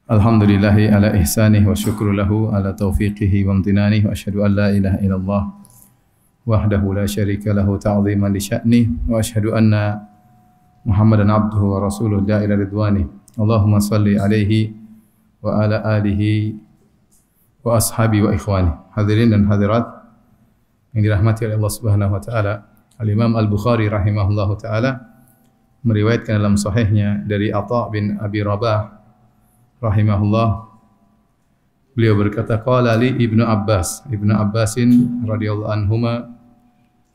Alhamdulillahi ala ihsanih wa syukru lahu ala taufiqihi wa amtinanih wa asyhadu an la ilaha illallah wahdahu la syarika lahu ta'ziman li sya'nih wa asyhadu anna Muhammadan abduhu wa rasuluh la ila ridwanih. Allahumma salli alaihi wa ala alihi wa ashabi wa ikhwani. Hadirin dan hadirat yang dirahmati oleh Allah Subhanahu wa taala. Al-Imam Al-Bukhari rahimahullahu taala meriwayatkan dalam sahihnya dari Atha bin Abi Rabah rahimahullah, beliau berkata, qala li Ibnu Abbasin radhiyallahu anhuma,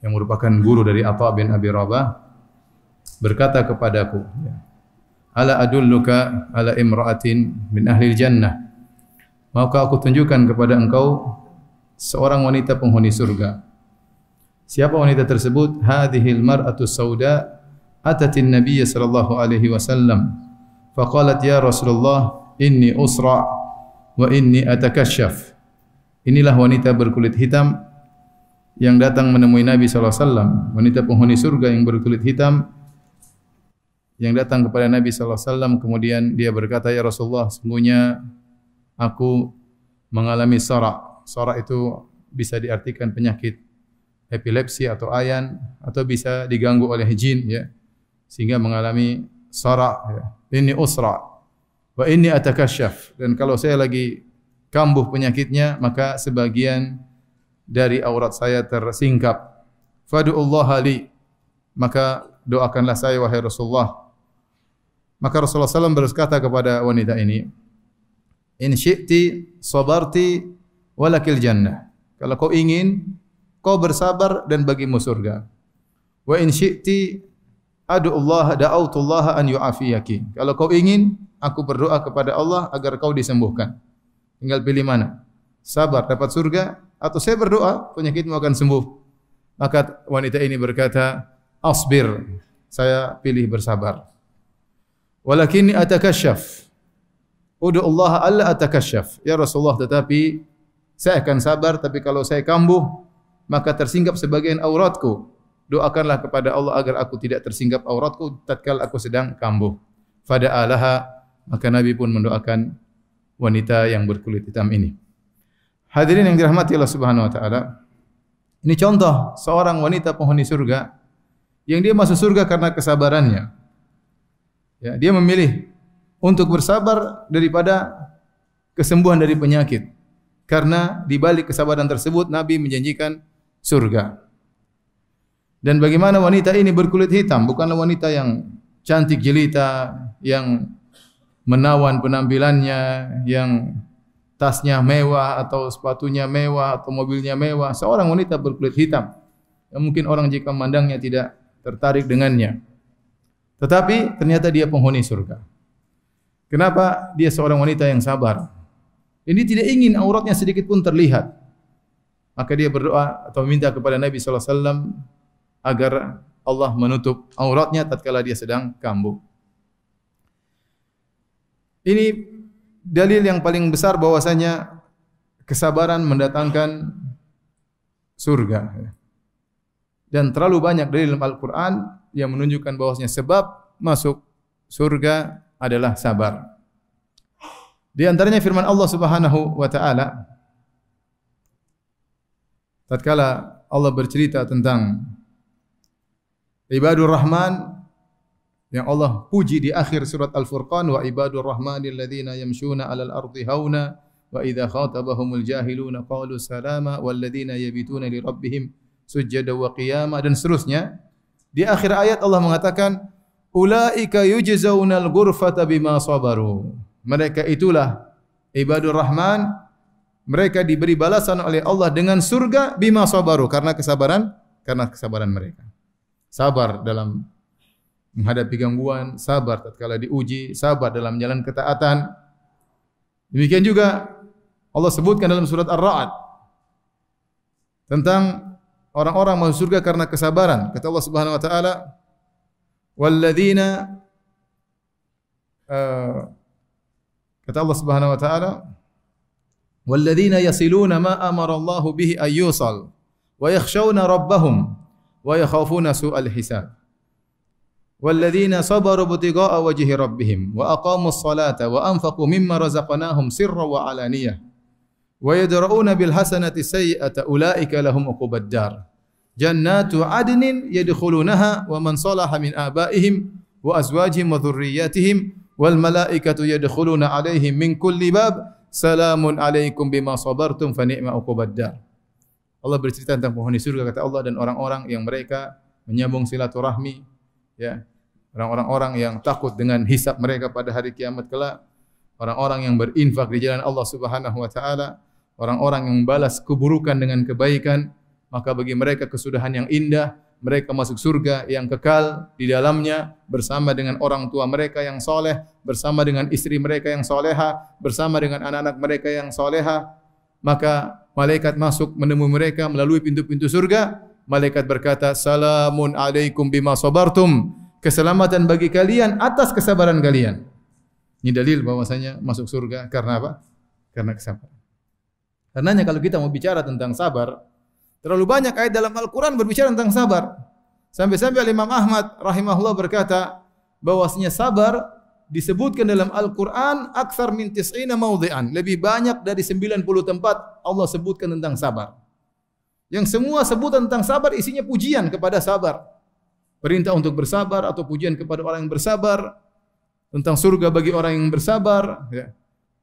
yang merupakan guru dari Atha bin Abi Rabah, berkata kepadaku, ala adulluka ala imra'atin min ahli jannah, maukah aku tunjukkan kepada engkau seorang wanita penghuni surga. Siapa wanita tersebut? Hadhil mar'atu sauda atatin nabiyya sallallahu alaihi wasallam faqalat ya Rasulullah inni usra wa inni atakashaf. Inilah wanita berkulit hitam yang datang menemui Nabi sallallahu alaihi wasallam, wanita penghuni surga yang berkulit hitam yang datang kepada Nabi sallallahu alaihi wasallam. Kemudian dia berkata, ya Rasulullah, sungguhnya aku mengalami sara'. Sara' itu bisa diartikan penyakit epilepsi atau ayan, atau bisa diganggu oleh jin, ya, sehingga mengalami sara', ya. Ini usra wa inni atakashaf, dan kalau saya lagi kambuh penyakitnya, maka sebagian dari aurat saya tersingkap. Fadu'ullaha li, maka doakanlah saya wahai Rasulullah. Maka Rasulullah SAW berkata kepada wanita ini, in syi'ti sabarti walakil jannah. Kalau kau ingin, kau bersabar dan bagimu surga. Wa in syi'ti da'autullaha an yu'afiyaki. Kalau kau ingin, aku berdoa kepada Allah agar kau disembuhkan. Tinggal pilih mana. Sabar dapat surga, atau saya berdoa penyakitmu akan sembuh. Maka wanita ini berkata, asbir, saya pilih bersabar. Walakinni atakashaf. Ud'ullaha alla atakashaf. Ya Rasulullah, tetapi saya akan sabar, tapi kalau saya kambuh, maka tersingkap sebagian auratku. Doakanlah kepada Allah agar aku tidak tersingkap auratku tatkala aku sedang kambuh. Fada'alaha, maka Nabi pun mendoakan wanita yang berkulit hitam ini. Hadirin yang dirahmati Allah Subhanahu wa taala, ini contoh seorang wanita penghuni surga yang dia masuk surga karena kesabarannya. Ya, dia memilih untuk bersabar daripada kesembuhan dari penyakit. Karena di balik kesabaran tersebut Nabi menjanjikan surga. Dan bagaimana wanita ini berkulit hitam, bukanlah wanita yang cantik jelita, yang menawan penampilannya, yang tasnya mewah atau sepatunya mewah atau mobilnya mewah. Seorang wanita berkulit hitam yang mungkin orang jika memandangnya tidak tertarik dengannya, tetapi ternyata dia penghuni surga. Kenapa? Dia seorang wanita yang sabar. Ini tidak ingin auratnya sedikit pun terlihat. Maka dia berdoa atau meminta kepada Nabi sallallahu alaihi wasallam agar Allah menutup auratnya tatkala dia sedang kambuh. Ini dalil yang paling besar bahwasanya kesabaran mendatangkan surga. Dan terlalu banyak dalil dalam Al-Quran yang menunjukkan bahwasanya sebab masuk surga adalah sabar. Di antaranya firman Allah Subhanahu wa taala tatkala Allah bercerita tentang Ibadur Rahman yang Allah puji di akhir surat Al-Furqan, wa ibadur rahmanil ladzina yamshuna 'alal ardi hauna wa idza khatabahumul jahiluna qalu salama wal ladzina yabituna li rabbihim sujada wa qiyama, dan seterusnya. Di akhir ayat Allah mengatakan, ulaika yujzaunal ghurfata bima sabaru. Mereka itulah ibadur rahman, mereka diberi balasan oleh Allah dengan surga bima sabaru, karena kesabaran mereka. Sabar dalam menghadapi gangguan, sabar tatkala diuji, sabar dalam jalan ketaatan. Demikian juga Allah sebutkan dalam surat Ar-Ra'd tentang orang-orang masuk surga karena kesabaran. Kata Allah Subhanahu wa taala, walladzina kata Allah Subhanahu wa taala, walladzina yasiluna ma amara Allah bihi ayyusal wa yakhshawna rabbahum wa yakhafuna su'al hisab. walladzina sabaru ibtigha'a wajhi rabbihim wa aqamus salata wa anfaqu mimma razaqnahum sirran wa alaniyah wa yadra'una bil hasanati sayyi'ata ulaika lahum uqubad dar jannatu adnin yadkhulunaha wa man salaha min abaihim wa azwajihim wa dhurriyyatihim wal malaikatu yadkhuluna alaihim min kulli bab salamun alaikum bima sabartum fa ni'ma uqubad dar. Allah bercerita tentang penghuni surga kata Allah dan orang-orang yang mereka menyambung silaturahmi, ya. Orang-orang yang takut dengan hisab mereka pada hari kiamat kelak, orang-orang yang berinfak di jalan Allah Subhanahu wa taala, orang-orang yang membalas keburukan dengan kebaikan, maka bagi mereka kesudahan yang indah. Mereka masuk surga yang kekal di dalamnya bersama dengan orang tua mereka yang soleh, bersama dengan istri mereka yang soleha, bersama dengan anak-anak mereka yang soleha. Maka malaikat masuk menemui mereka melalui pintu-pintu surga. Malaikat berkata, salamun alaikum bima sabartum. Keselamatan bagi kalian atas kesabaran kalian. Ini dalil bahwasanya masuk surga karena apa? Karena kesabaran. Karenanya kalau kita mau bicara tentang sabar, terlalu banyak ayat dalam Al-Quran berbicara tentang sabar. Sampai-sampai Imam Ahmad rahimahullah berkata bahwasanya sabar disebutkan dalam Al-Quran aktsar min 90 mawdhi'an. Lebih banyak dari 90 tempat Allah sebutkan tentang sabar. Yang semua sebutan tentang sabar isinya pujian kepada sabar. Perintah untuk bersabar atau pujian kepada orang yang bersabar. Tentang surga bagi orang yang bersabar. Ya.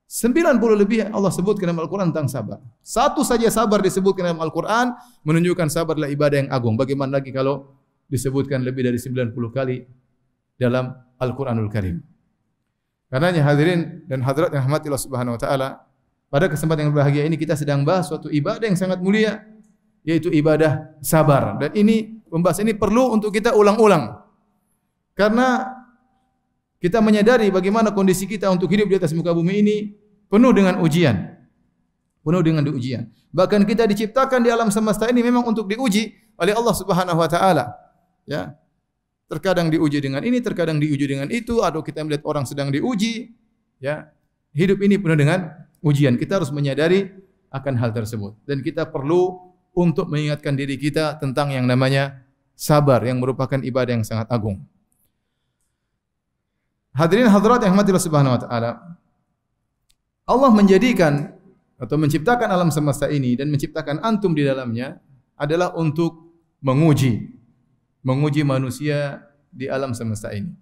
90 lebih Allah sebutkan dalam Al-Quran tentang sabar. Satu saja sabar disebutkan dalam Al-Quran menunjukkan sabar adalah ibadah yang agung. Bagaimana lagi kalau disebutkan lebih dari 90 kali dalam Al-Quranul Karim. Karenanya hadirin dan hadirat yang rahmati Allah Subhanahu wa taala, pada kesempatan yang berbahagia ini kita sedang bahas suatu ibadah yang sangat mulia, yaitu ibadah sabar. Dan ini pembahasan ini perlu untuk kita ulang-ulang. Karena kita menyadari bagaimana kondisi kita untuk hidup di atas muka bumi ini penuh dengan ujian. Penuh dengan ujian. Bahkan kita diciptakan di alam semesta ini memang untuk diuji oleh Allah Subhanahu wa taala. Ya. Terkadang diuji dengan ini, terkadang diuji dengan itu, atau kita melihat orang sedang diuji, ya. Hidup ini penuh dengan ujian. Kita harus menyadari akan hal tersebut dan kita perlu untuk mengingatkan diri kita tentang yang namanya sabar yang merupakan ibadah yang sangat agung. Hadirin hadirat yang rahmati Allah Subhanahu wa taala. Allah menjadikan atau menciptakan alam semesta ini dan menciptakan antum di dalamnya adalah untuk menguji manusia di alam semesta ini.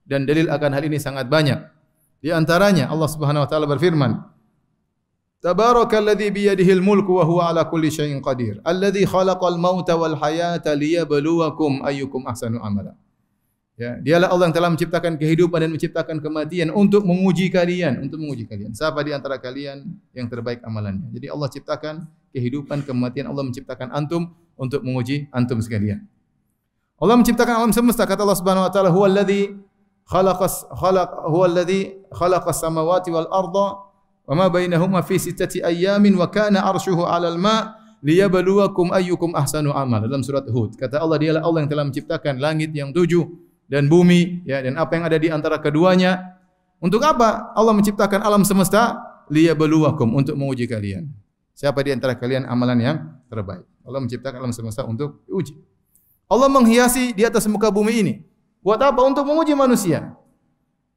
Dan dalil akan hal ini sangat banyak. Di antaranya Allah Subhanahu wa taala berfirman, Tabarakalladzi biyadihil mulku wa huwa ala kulli syai'in qadir. Alladzi khalaqal mauta wal hayata liyabluwakum ayyukum ahsanu amala. Ya, dialah Allah yang telah menciptakan kehidupan dan menciptakan kematian untuk menguji kalian, Siapa di antara kalian yang terbaik amalannya? Jadi Allah ciptakan kehidupan, kematian, Allah menciptakan antum untuk menguji antum sekalian. Allah menciptakan alam semesta, kata Allah Subhanahu wa taala, huwallazi khalaqas samawati wal arda wa ma bainahuma fi sittati ayyamin wa kana arshuhu 'alal ma' liyabluwakum ayyukum ahsanu amala. Dalam surat Hud, kata Allah, dialah Allah yang telah menciptakan langit yang 7 dan bumi, ya, dan apa yang ada di antara keduanya. Untuk apa Allah menciptakan alam semesta? Liyabluwakum, untuk menguji kalian. Siapa di antara kalian amalan yang terbaik? Allah menciptakan alam semesta untuk diuji. Allah menghiasi di atas muka bumi ini. Buat apa? Untuk menguji manusia.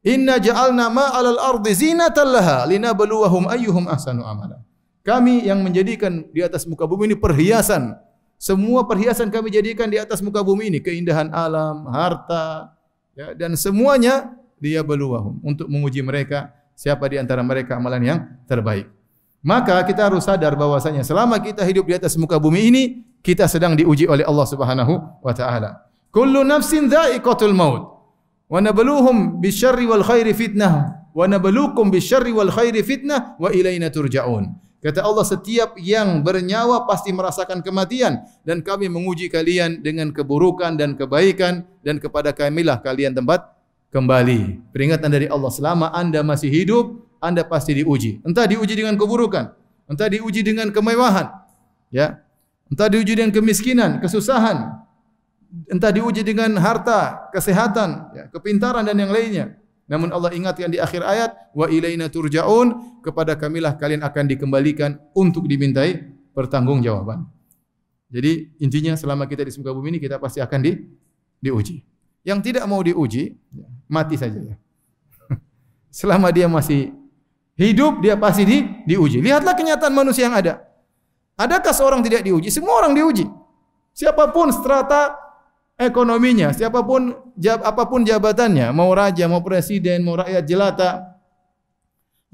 Inna ja'alna ma'alal ardi zinatan laha linabluwahum ayyuhum ahsanu amala. Kami yang menjadikan di atas muka bumi ini perhiasan. Semua perhiasan kami jadikan di atas muka bumi ini, keindahan alam, harta, ya, dan semuanya liyabluwahum, untuk menguji mereka siapa di antara mereka amalan yang terbaik. Maka kita harus sadar bahwasanya selama kita hidup di atas muka bumi ini, kita sedang diuji oleh Allah Subhanahu wa taala. Kullu nafsin dha'iqatul maut. Wa nabluhum bisyarri wal khairi fitnah wa nabluukum bisyarri wal khairi fitnah wa ilaina turja'un. Kata Allah, setiap yang bernyawa pasti merasakan kematian dan kami menguji kalian dengan keburukan dan kebaikan dan kepada kamilah kalian tempat kembali. Peringatan dari Allah, selama Anda masih hidup, Anda pasti diuji. Entah diuji dengan keburukan, entah diuji dengan kemewahan, ya. Entah diuji dengan kemiskinan, kesusahan, entah diuji dengan harta, kesehatan, ya, kepintaran dan yang lainnya. Namun Allah ingatkan di akhir ayat, wa ilaina turja'un, kepada kamilah kalian akan dikembalikan untuk dimintai pertanggungjawaban. Jadi intinya selama kita di muka bumi ini kita pasti akan diuji. Yang tidak mau diuji, mati saja ya. Selama dia masih hidup, dia pasti diuji. Lihatlah kenyataan manusia yang ada. Adakah seorang tidak diuji? Semua orang diuji. Siapapun strata ekonominya, siapapun apapun jabatannya, mau raja, mau presiden, mau rakyat jelata,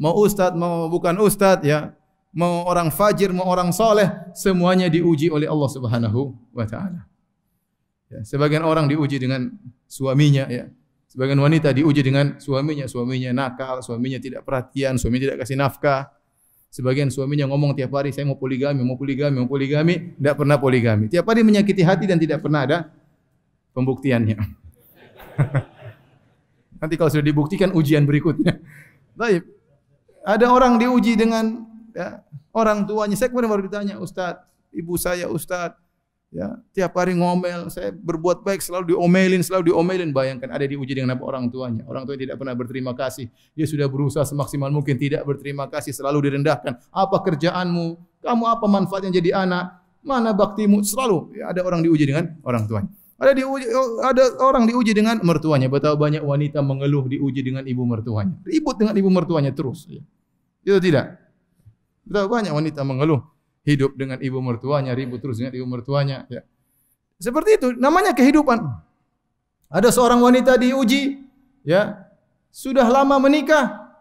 mau ustadz, mau bukan ustadz, ya, mau orang fajir, mau orang soleh, semuanya diuji oleh Allah Subhanahu wa Ta'ala. Ya, sebagian orang diuji dengan suaminya, ya. Sebagian wanita diuji dengan suaminya nakal, suaminya tidak perhatian, suaminya tidak kasih nafkah. Sebagian suaminya ngomong tiap hari, saya mau poligami, tidak pernah poligami. Tiap hari menyakiti hati dan tidak pernah ada pembuktiannya. Nanti kalau sudah dibuktikan ujian berikutnya. Baik. Ada orang diuji dengan ya, orang tuanya. Saya kemarin baru ditanya, Ustaz, ibu saya Ustaz, ya, tiap hari ngomel, saya berbuat baik selalu diomelin. Bayangkan ada diuji dengan apa orang tuanya. Orang tuanya tidak pernah berterima kasih. Dia sudah berusaha semaksimal mungkin tidak berterima kasih, selalu direndahkan. Apa kerjaanmu? Kamu apa manfaatnya jadi anak? Mana baktimu? Selalu ya, ada orang diuji dengan orang tuanya. Ada orang diuji dengan mertuanya. Betapa banyak wanita mengeluh diuji dengan ibu mertuanya. Ribut dengan ibu mertuanya terus. Ya. Itu tidak. Betapa banyak wanita mengeluh hidup dengan ibu mertuanya, ribut terus dengan ibu mertuanya. Ya. Seperti itu, namanya kehidupan. Ada seorang wanita diuji, ya, sudah lama menikah,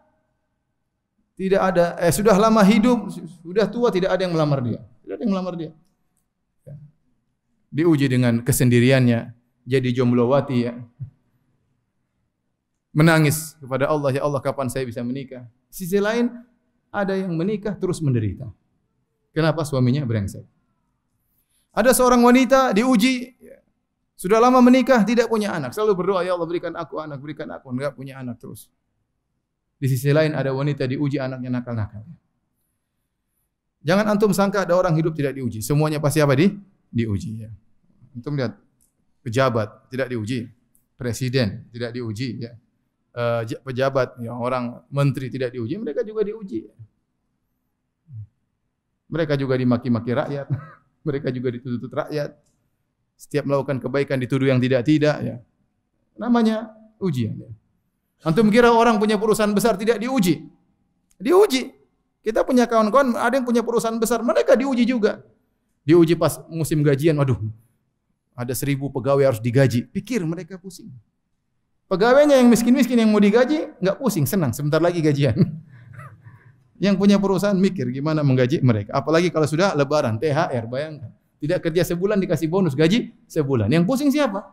sudah lama hidup, sudah tua, tidak ada yang melamar dia. Tidak ada yang melamar dia. Ya. Diuji dengan kesendiriannya, jadi jomblowati, ya. Menangis kepada Allah, ya Allah kapan saya bisa menikah. Sisi lain, ada yang menikah terus menderita. Kenapa? Suaminya brengsek. Ada seorang wanita diuji, sudah lama menikah, tidak punya anak. Selalu berdoa, ya Allah berikan aku anak, enggak punya anak terus. Di sisi lain ada wanita diuji anaknya nakal-nakal. Jangan antum sangka ada orang hidup tidak diuji. Semuanya pasti apa? Diuji. Ya. Antum lihat, pejabat tidak diuji, presiden tidak diuji, ya. Pejabat, ya, orang menteri tidak diuji, mereka juga diuji. Mereka juga dimaki-maki rakyat. Mereka juga dituntut rakyat. Setiap melakukan kebaikan dituduh yang tidak-tidak. Ya. Namanya ujian. Ya. Antum kira orang punya perusahaan besar tidak diuji? Diuji. Kita punya kawan-kawan, ada yang punya perusahaan besar. Mereka diuji juga. Diuji pas musim gajian. Waduh, ada 1000 pegawai harus digaji. Pikir mereka pusing. Pegawainya yang miskin-miskin yang mau digaji, enggak pusing, senang. Sebentar lagi gajian. Yang punya perusahaan mikir gimana menggaji mereka. Apalagi kalau sudah lebaran, THR, bayangkan. Tidak kerja sebulan dikasih bonus, gaji sebulan. Yang pusing siapa?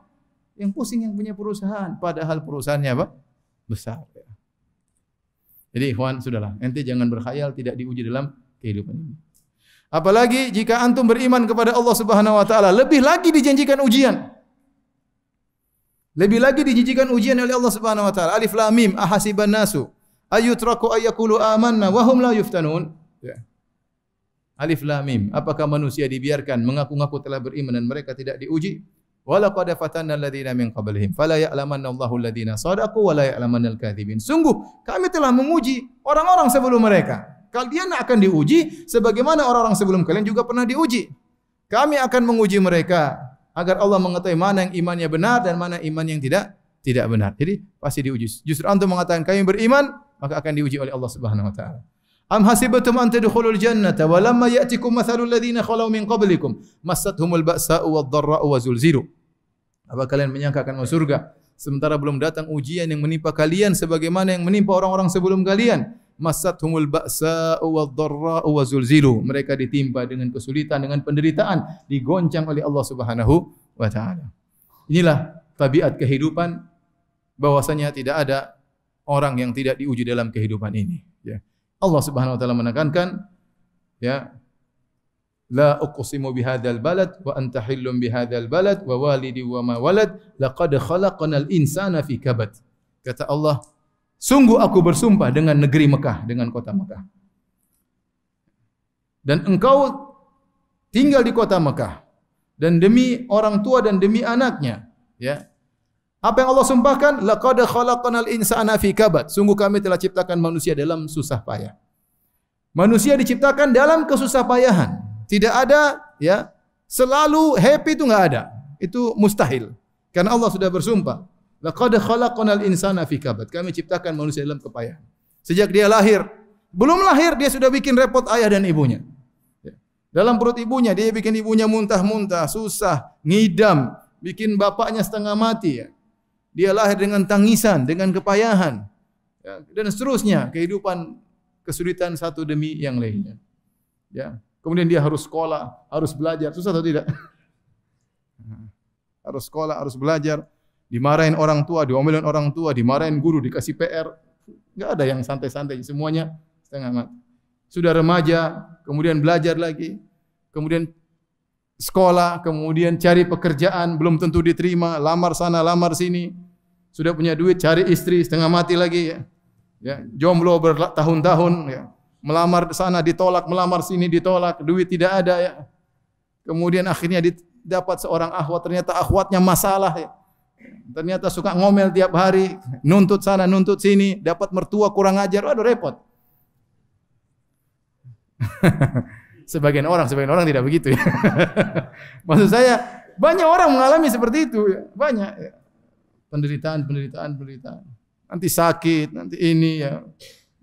Yang pusing yang punya perusahaan. Padahal perusahaannya apa? Besar. Jadi ikhwan, sudahlah. Ente jangan berkhayal tidak diuji dalam kehidupan ini. Apalagi jika antum beriman kepada Allah Subhanahu wa Ta'ala. Lebih lagi dijanjikan ujian. Lebih lagi dijanjikan ujian oleh Allah Subhanahu wa Ta'ala. Alif Lam Mim, ahasiban nasu ayyutraku ayyakulu amanna wa hum la yuftanun. Ya. Alif Lam Mim. Apakah manusia dibiarkan mengaku-ngaku telah beriman dan mereka tidak diuji? Wa laqad fatanna alladziina min qablihim fala ya'lamanna Allahu alladziina shadaqu wa la ya'lamanna al-kadzibin. Sungguh kami telah menguji orang-orang sebelum mereka. Kalian akan diuji sebagaimana orang-orang sebelum kalian juga pernah diuji. Kami akan menguji mereka agar Allah mengetahui mana yang imannya benar dan mana iman yang tidak benar. Jadi pasti diuji. Justru antum mengatakan kami beriman, maka akan diuji oleh Allah Subhanahu wa taala. Am hasibatum an tadkhulul jannata wa lamma ya'tikum mathalul ladzina khalau min qablikum massathumul ba'sa'u wadh-dharra'u wa zulzilu. Apa kalian menyangka akan masuk surga sementara belum datang ujian yang menimpa kalian sebagaimana yang menimpa orang-orang sebelum kalian? Massathumul ba'sa'u wadh-dharra'u wa zulzilu. Mereka ditimpa dengan kesulitan, dengan penderitaan, digoncang oleh Allah Subhanahu wa taala. Inilah tabiat kehidupan, bahwasanya tidak ada orang yang tidak diuji dalam kehidupan ini, ya. Allah Subhanahu wa taala menekankan, ya, la uqsimu bihadzal balad wa anta hillum bihadzal balad wa walidi wa ma walad laqad khalaqnal insana fi kabad. Kata Allah, sungguh aku bersumpah dengan negeri Mekah, dengan kota Mekah. Dan engkau tinggal di kota Mekah, dan demi orang tua dan demi anaknya, ya. Apa yang Allah sumpahkan? Laqad khalaqnal insana fi kabad. Sungguh kami telah ciptakan manusia dalam susah payah. Manusia diciptakan dalam kesusah payahan. Tidak ada, ya, selalu happy, itu enggak ada. Itu mustahil. Karena Allah sudah bersumpah, laqad khalaqnal insana fi kabad. Kami ciptakan manusia dalam kepayahan. Sejak dia lahir, belum lahir dia sudah bikin repot ayah dan ibunya. Dalam perut ibunya dia bikin ibunya muntah-muntah, susah, ngidam, bikin bapaknya setengah mati. Dia lahir dengan tangisan, dengan kepayahan, dan seterusnya kehidupan kesulitan satu demi yang lainnya. Ya. Kemudian dia harus sekolah, harus belajar, susah atau tidak? Harus sekolah, harus belajar, dimarahin orang tua, diomelin orang tua, dimarahin guru, dikasih PR. Enggak ada yang santai-santai, semuanya setengah mati. Sudah remaja, kemudian belajar lagi, kemudian sekolah, kemudian cari pekerjaan, belum tentu diterima, lamar sana, lamar sini. Sudah punya duit, cari istri, setengah mati lagi. Ya, jomblo bertahun-tahun, ya. Melamar sana ditolak, melamar sini ditolak, duit tidak ada. Ya. Kemudian akhirnya dapat seorang akhwat, ternyata akhwatnya masalah. Ya. Ternyata suka ngomel tiap hari, nuntut sana, nuntut sini, dapat mertua kurang ajar, waduh repot. Sebagian orang tidak begitu ya. Maksud saya, banyak orang mengalami seperti itu ya. Banyak ya. Penderitaan. Nanti sakit, nanti ini ya.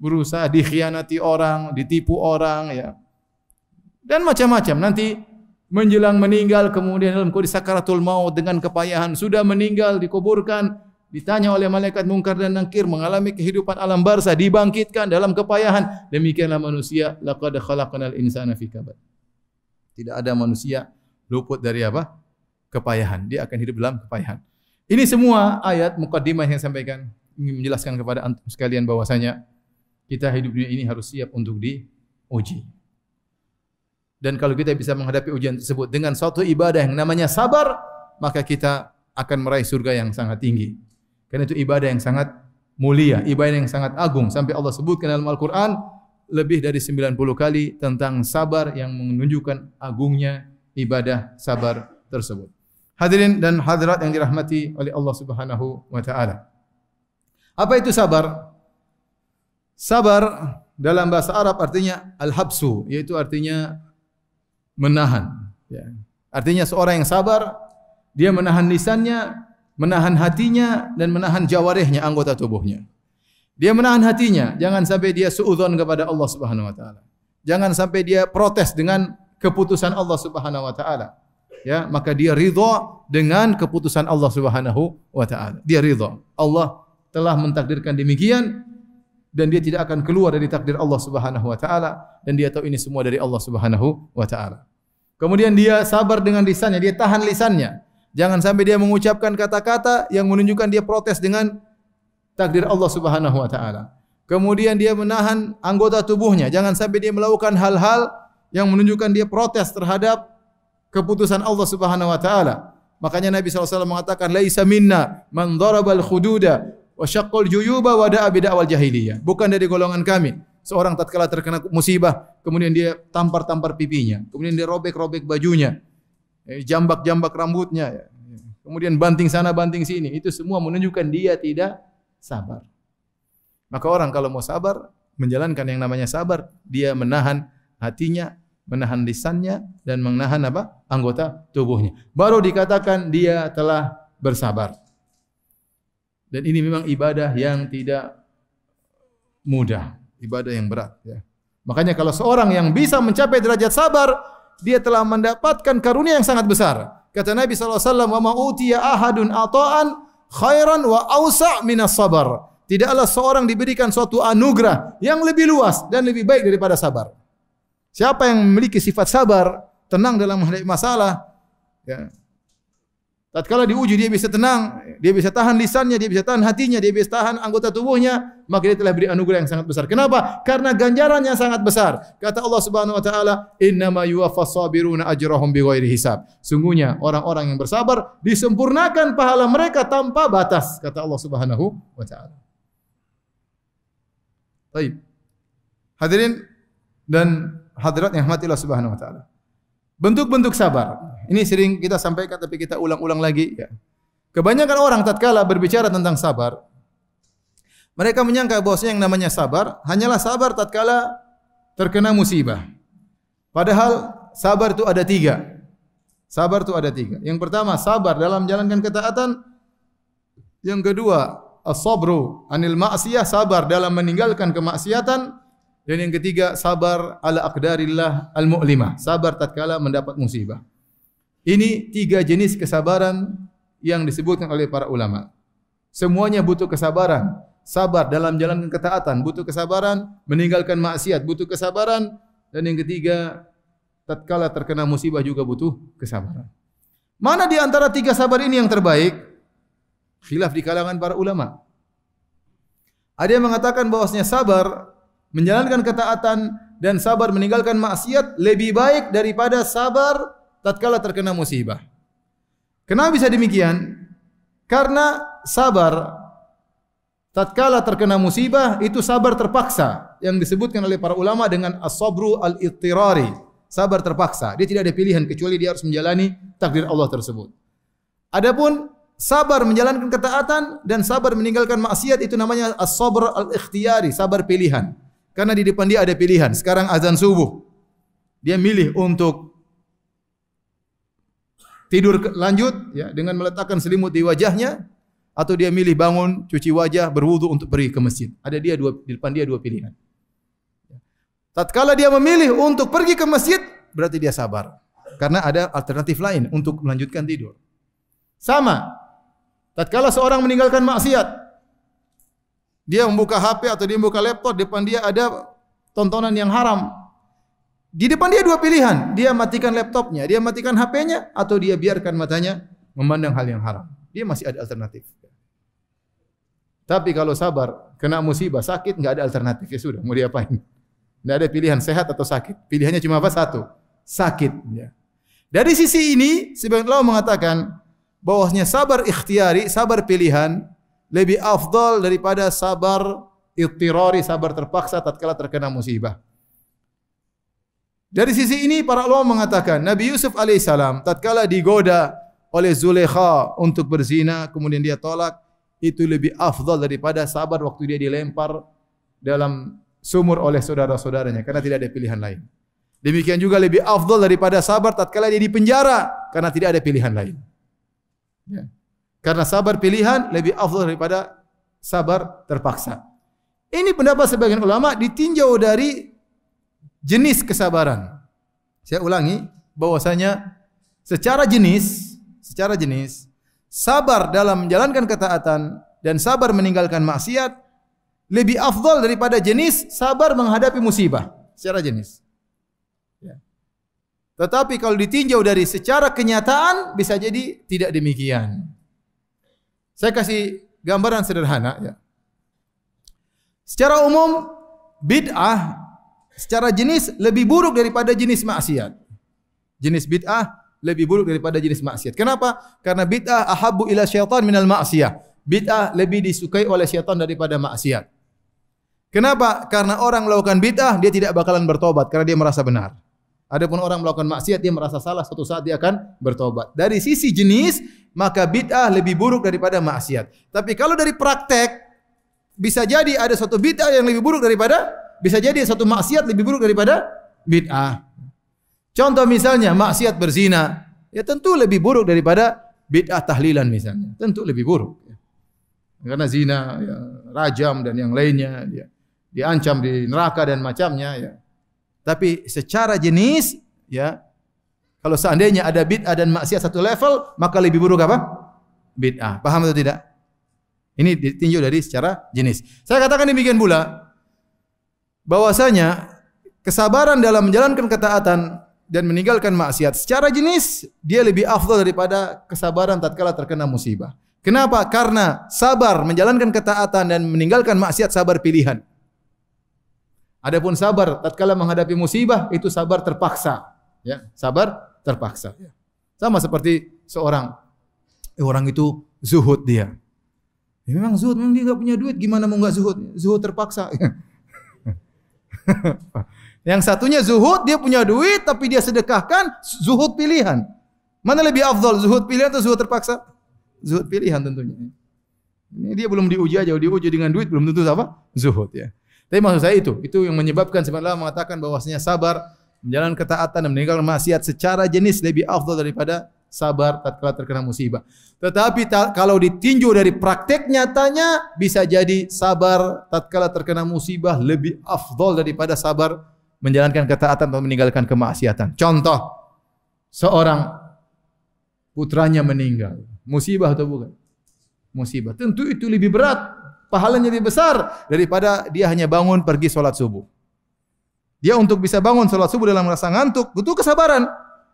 Berusaha dikhianati orang, ditipu orang ya. Dan macam-macam. Nanti menjelang meninggal, kemudian dalam kondisi sakaratul maut dengan kepayahan, sudah meninggal, dikuburkan, ditanya oleh malaikat mungkar dan nakir, mengalami kehidupan alam barzah, dibangkitkan dalam kepayahan. Demikianlah manusia, laqad khalaqnal insana fi kabad. Tidak ada manusia luput dari apa? Kepayahan. Dia akan hidup dalam kepayahan. Ini semua ayat mukaddimah yang saya sampaikan ingin menjelaskan kepada antum sekalian bahwasanya kita hidup dunia ini harus siap untuk diuji. Dan kalau kita bisa menghadapi ujian tersebut dengan suatu ibadah yang namanya sabar, maka kita akan meraih surga yang sangat tinggi. Karena itu ibadah yang sangat mulia, ibadah yang sangat agung. Sampai Allah sebutkan dalam Al-Quran lebih dari 90 kali tentang sabar yang menunjukkan agungnya ibadah sabar tersebut. Hadirin dan hadirat yang dirahmati oleh Allah Subhanahu wa taala. Apa itu sabar? Sabar dalam bahasa Arab artinya al-habsu, yaitu artinya menahan. Ya. Artinya seorang yang sabar, dia menahan lisannya, menahan hatinya, dan menahan jawarihnya, anggota tubuhnya. Dia menahan hatinya, jangan sampai dia suudzon kepada Allah Subhanahu wa taala. Jangan sampai dia protes dengan keputusan Allah Subhanahu wa taala. Ya, maka dia ridha dengan keputusan Allah Subhanahu wa taala. Dia ridha. Allah telah mentakdirkan demikian dan dia tidak akan keluar dari takdir Allah Subhanahu wa taala dan dia tahu ini semua dari Allah Subhanahu wa taala. Kemudian dia sabar dengan lisannya, dia tahan lisannya. Jangan sampai dia mengucapkan kata-kata yang menunjukkan dia protes dengan takdir Allah Subhanahu wa taala. Kemudian dia menahan anggota tubuhnya, jangan sampai dia melakukan hal-hal yang menunjukkan dia protes terhadap keputusan Allah Subhanahu wa taala. Makanya Nabi SAW mengatakan laisa minna man darabal khududa wa syaqqal juyuba wa da'a bid'awal jahiliyah. Bukan dari golongan kami seorang tatkala terkena musibah kemudian dia tampar-tampar pipinya, kemudian dia robek-robek bajunya, jambak-jambak rambutnya, kemudian banting sana banting sini. Itu semua menunjukkan dia tidak sabar. Maka orang kalau mau sabar, menjalankan yang namanya sabar, dia menahan hatinya, menahan lisannya dan menahan apa? Anggota tubuhnya. Baru dikatakan dia telah bersabar. Dan ini memang ibadah yang tidak mudah, ibadah yang berat ya. Makanya kalau seorang yang bisa mencapai derajat sabar, dia telah mendapatkan karunia yang sangat besar. Kata Nabi SAW, "Wa ma utiya ahadun ata'an khairan wa awsa' minas sabar." Tidaklah seorang diberikan suatu anugerah yang lebih luas dan lebih baik daripada sabar. Siapa yang memiliki sifat sabar, tenang dalam menghadapi masalah, ya. Tatkala diuji dia bisa tenang, dia bisa tahan lisannya, dia bisa tahan hatinya, dia bisa tahan anggota tubuhnya, maka dia telah beri anugerah yang sangat besar. Kenapa? Karena ganjarannya sangat besar. Kata Allah Subhanahu wa taala, "Innama yuwaffas sabiruna ajrahum bighairi hisab." Sungguhnya orang-orang yang bersabar disempurnakan pahala mereka tanpa batas, kata Allah Subhanahu wa taala. Baik. Hadirin dan hadirat yang rahmatillah Subhanahu wa taala. Bentuk-bentuk sabar. Ini sering kita sampaikan tapi kita ulang-ulang lagi ya. Kebanyakan orang tatkala berbicara tentang sabar, mereka menyangka bahwasanya yang namanya sabar hanyalah sabar tatkala terkena musibah. Padahal sabar itu ada 3. Sabar itu ada 3. Yang pertama, sabar dalam menjalankan ketaatan. Yang kedua, as-sabru anil ma'siyah, sabar dalam meninggalkan kemaksiatan. Dan yang ketiga, sabar ala aqdarillah al-mu'limah, sabar tatkala mendapat musibah. Ini 3 jenis kesabaran yang disebutkan oleh para ulama. Semuanya butuh kesabaran. Sabar dalam menjalankan ketaatan butuh kesabaran, meninggalkan maksiat butuh kesabaran, dan yang ketiga, tatkala terkena musibah juga butuh kesabaran. Mana di antara 3 sabar ini yang terbaik? Khilaf di kalangan para ulama. Ada yang mengatakan bahwasanya sabar menjalankan ketaatan dan sabar meninggalkan maksiat lebih baik daripada sabar tatkala terkena musibah. Kenapa bisa demikian? Karena sabar tatkala terkena musibah itu sabar terpaksa yang disebutkan oleh para ulama dengan as-sabru al-ittirari. Sabar terpaksa, dia tidak ada pilihan kecuali dia harus menjalani takdir Allah tersebut. Adapun sabar menjalankan ketaatan dan sabar meninggalkan maksiat itu namanya as-sabr al-ikhtiyari, sabar pilihan. Karena di depan dia ada pilihan. Sekarang azan subuh. Dia milih untuk tidur lanjut ya dengan meletakkan selimut di wajahnya, atau dia milih bangun, cuci wajah, berwudu untuk pergi ke masjid. Ada dia di depan dia 2 pilihan. Tatkala dia memilih untuk pergi ke masjid, berarti dia sabar. Karena ada alternatif lain untuk melanjutkan tidur. Sama, tatkala seorang meninggalkan maksiat, dia membuka HP atau dia membuka laptop, depan dia ada tontonan yang haram. Di depan dia 2 pilihan, dia matikan laptopnya, dia matikan HP-nya, atau dia biarkan matanya memandang hal yang haram. Dia masih ada alternatif. Tapi kalau sabar, kena musibah, sakit, enggak ada alternatif. Ya sudah, mau diapain? Tidak ada pilihan sehat atau sakit. Pilihannya cuma apa? 1. Sakit. Ya. Dari sisi ini, sebagian ulama mengatakan bahwasanya sabar ikhtiyari, sabar pilihan, lebih afdal daripada sabar ittirari, sabar terpaksa tatkala terkena musibah. Dari sisi ini, para ulama mengatakan Nabi Yusuf alaihissalam tatkala digoda oleh Zulaikha untuk berzina, kemudian dia tolak, itu lebih afdal daripada sabar waktu dia dilempar dalam sumur oleh saudara-saudaranya, karena tidak ada pilihan lain. Demikian juga lebih afdal daripada sabar tatkala dia dipenjara, karena tidak ada pilihan lain. Ya. Karena sabar pilihan lebih afdal daripada sabar terpaksa. Ini pendapat sebagian ulama ditinjau dari jenis kesabaran. Saya ulangi, bahwasanya secara jenis, sabar dalam menjalankan ketaatan dan sabar meninggalkan maksiat lebih afdal daripada jenis sabar menghadapi musibah secara jenis. Ya. Tetapi kalau ditinjau dari secara kenyataan bisa jadi tidak demikian. Saya kasih gambaran sederhana ya. Secara umum bid'ah secara jenis lebih buruk daripada jenis maksiat. Jenis bid'ah lebih buruk daripada jenis maksiat. Kenapa? Karena bid'ah ahabbu ila syaitan minal ma'siyah. Bid'ah lebih disukai oleh syaitan daripada maksiat. Kenapa? Karena orang melakukan bid'ah dia tidak bakalan bertobat karena dia merasa benar. Adapun orang melakukan maksiat dia merasa salah, suatu saat dia akan bertobat. Dari sisi jenis maka bid'ah lebih buruk daripada maksiat. Tapi kalau dari praktek bisa jadi ada suatu bid'ah yang lebih buruk daripada, bisa jadi satu maksiat lebih buruk daripada bid'ah. Contoh misalnya maksiat berzina, ya tentu lebih buruk daripada bid'ah tahlilan misalnya. Tentu lebih buruk. Karena zina, ya, rajam dan yang lainnya, ya, diancam di neraka dan macamnya. Ya. Tapi secara jenis, ya, kalau seandainya ada bid'ah dan maksiat satu level, maka lebih buruk apa? Bid'ah. Paham atau tidak? Ini ditinjau dari secara jenis. Saya katakan demikian pula, bahwasanya kesabaran dalam menjalankan ketaatan dan meninggalkan maksiat secara jenis dia lebih afdal daripada kesabaran tatkala terkena musibah. Kenapa? Karena sabar menjalankan ketaatan dan meninggalkan maksiat sabar pilihan. Adapun sabar tatkala menghadapi musibah itu sabar terpaksa, ya, sabar terpaksa. Sama seperti seorang orang itu zuhud dia. Ya, memang zuhud, memang dia enggak punya duit, gimana mau enggak zuhud? Zuhud terpaksa. Yang satunya zuhud, dia punya duit tapi dia sedekahkan, zuhud pilihan. Mana lebih afdal, zuhud pilihan atau zuhud terpaksa? Zuhud pilihan tentunya. Ini dia belum diuji aja, diuji dengan duit belum tentu apa? Zuhud ya. Tapi maksud saya itu yang menyebabkan sebenarnya mengatakan bahwasanya sabar Menjalankan ketaatan dan meninggalkan maksiat secara jenis lebih afdal daripada sabar tatkala terkena musibah. Tetapi kalau ditinjau dari praktek nyatanya, bisa jadi sabar tatkala terkena musibah lebih afdal daripada sabar menjalankan ketaatan atau meninggalkan kemaksiatan. Contoh, seorang putranya meninggal. Musibah atau bukan? Musibah. Tentu itu lebih berat, pahalanya lebih besar daripada dia hanya bangun pergi sholat subuh. Dia untuk bisa bangun sholat subuh dalam rasa ngantuk, butuh kesabaran.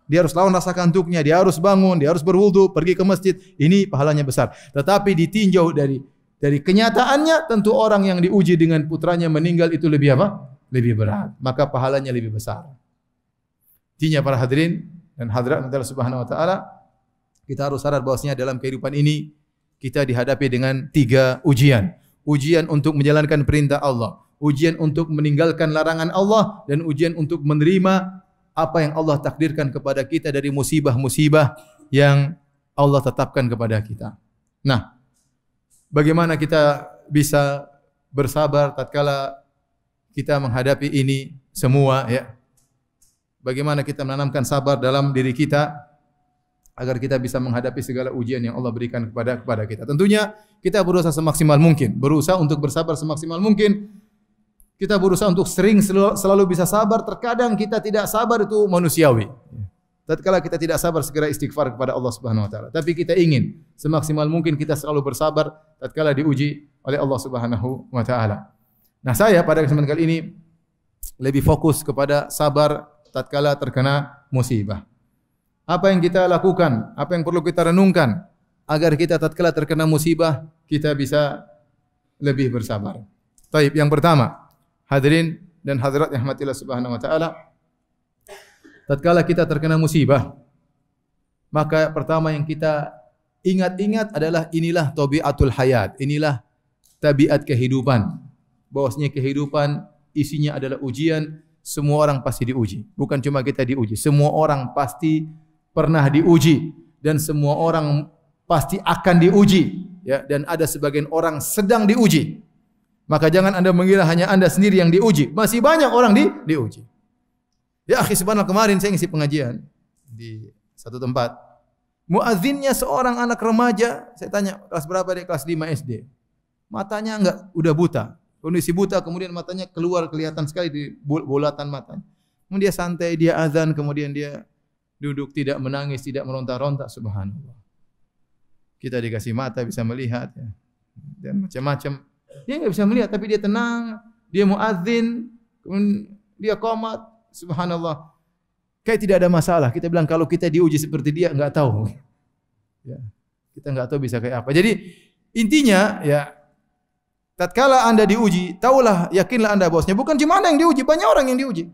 Dia harus lawan rasa ngantuknya, dia harus bangun, dia harus berwudu, pergi ke masjid. Ini pahalanya besar. Tetapi ditinjau dari kenyataannya, tentu orang yang diuji dengan putranya meninggal itu lebih apa? Lebih berat. Maka pahalanya lebih besar. Intinya para hadirin dan hadirat Allah Subhanahu wa taala, kita harus sadar bahwasanya dalam kehidupan ini kita dihadapi dengan 3 ujian. Ujian untuk menjalankan perintah Allah, ujian untuk meninggalkan larangan Allah, dan ujian untuk menerima apa yang Allah takdirkan kepada kita dari musibah-musibah yang Allah tetapkan kepada kita. Nah, bagaimana kita bisa bersabar tatkala kita menghadapi ini semua, ya? Bagaimana kita menanamkan sabar dalam diri kita agar kita bisa menghadapi segala ujian yang Allah berikan kepada kita. Tentunya kita berusaha semaksimal mungkin, berusaha untuk bersabar semaksimal mungkin. Kita berusaha untuk selalu bisa sabar. Terkadang kita tidak sabar, itu manusiawi. Tatkala kita tidak sabar, segera istighfar kepada Allah Subhanahu wa taala. Tapi kita ingin semaksimal mungkin kita selalu bersabar tatkala diuji oleh Allah Subhanahu wa taala. Nah, saya pada kesempatan kali ini lebih fokus kepada sabar tatkala terkena musibah. Apa yang kita lakukan, apa yang perlu kita renungkan agar kita tatkala terkena musibah kita bisa lebih bersabar. Baik, yang pertama, hadirin dan hadirat yang rahmatillah Subhanahu wa taala, tatkala kita terkena musibah, maka pertama yang kita ingat-ingat adalah inilah tabiatul hayat, inilah tabiat kehidupan. Bahwasanya kehidupan isinya adalah ujian, semua orang pasti diuji. Bukan cuma kita diuji, semua orang pasti pernah diuji dan semua orang pasti akan diuji, ya, dan ada sebagian orang sedang diuji. Maka jangan Anda mengira hanya Anda sendiri yang diuji, masih banyak orang diuji. Ya akhi, subhanallah, kemarin saya ngisi pengajian di satu tempat. Muazzinnya seorang anak remaja, saya tanya kelas berapa dia? Kelas 5 SD. Matanya enggak, udah buta. Kondisi buta, kemudian matanya keluar kelihatan sekali di bulatan matanya. Kemudian dia santai, dia azan, kemudian dia duduk tidak menangis, tidak meronta-ronta, subhanallah. Kita dikasih mata bisa melihat, ya, dan macam-macam. Dia enggak bisa melihat tapi dia tenang, dia muadzin, kemudian dia qomat, subhanallah. Kayak tidak ada masalah. Kita bilang kalau kita diuji seperti dia enggak tahu. Ya, kita enggak tahu bisa kayak apa. Jadi intinya, ya, tatkala Anda diuji, tahulah, yakinlah Anda bahwasanya bukan cuma Anda yang diuji, banyak orang yang diuji.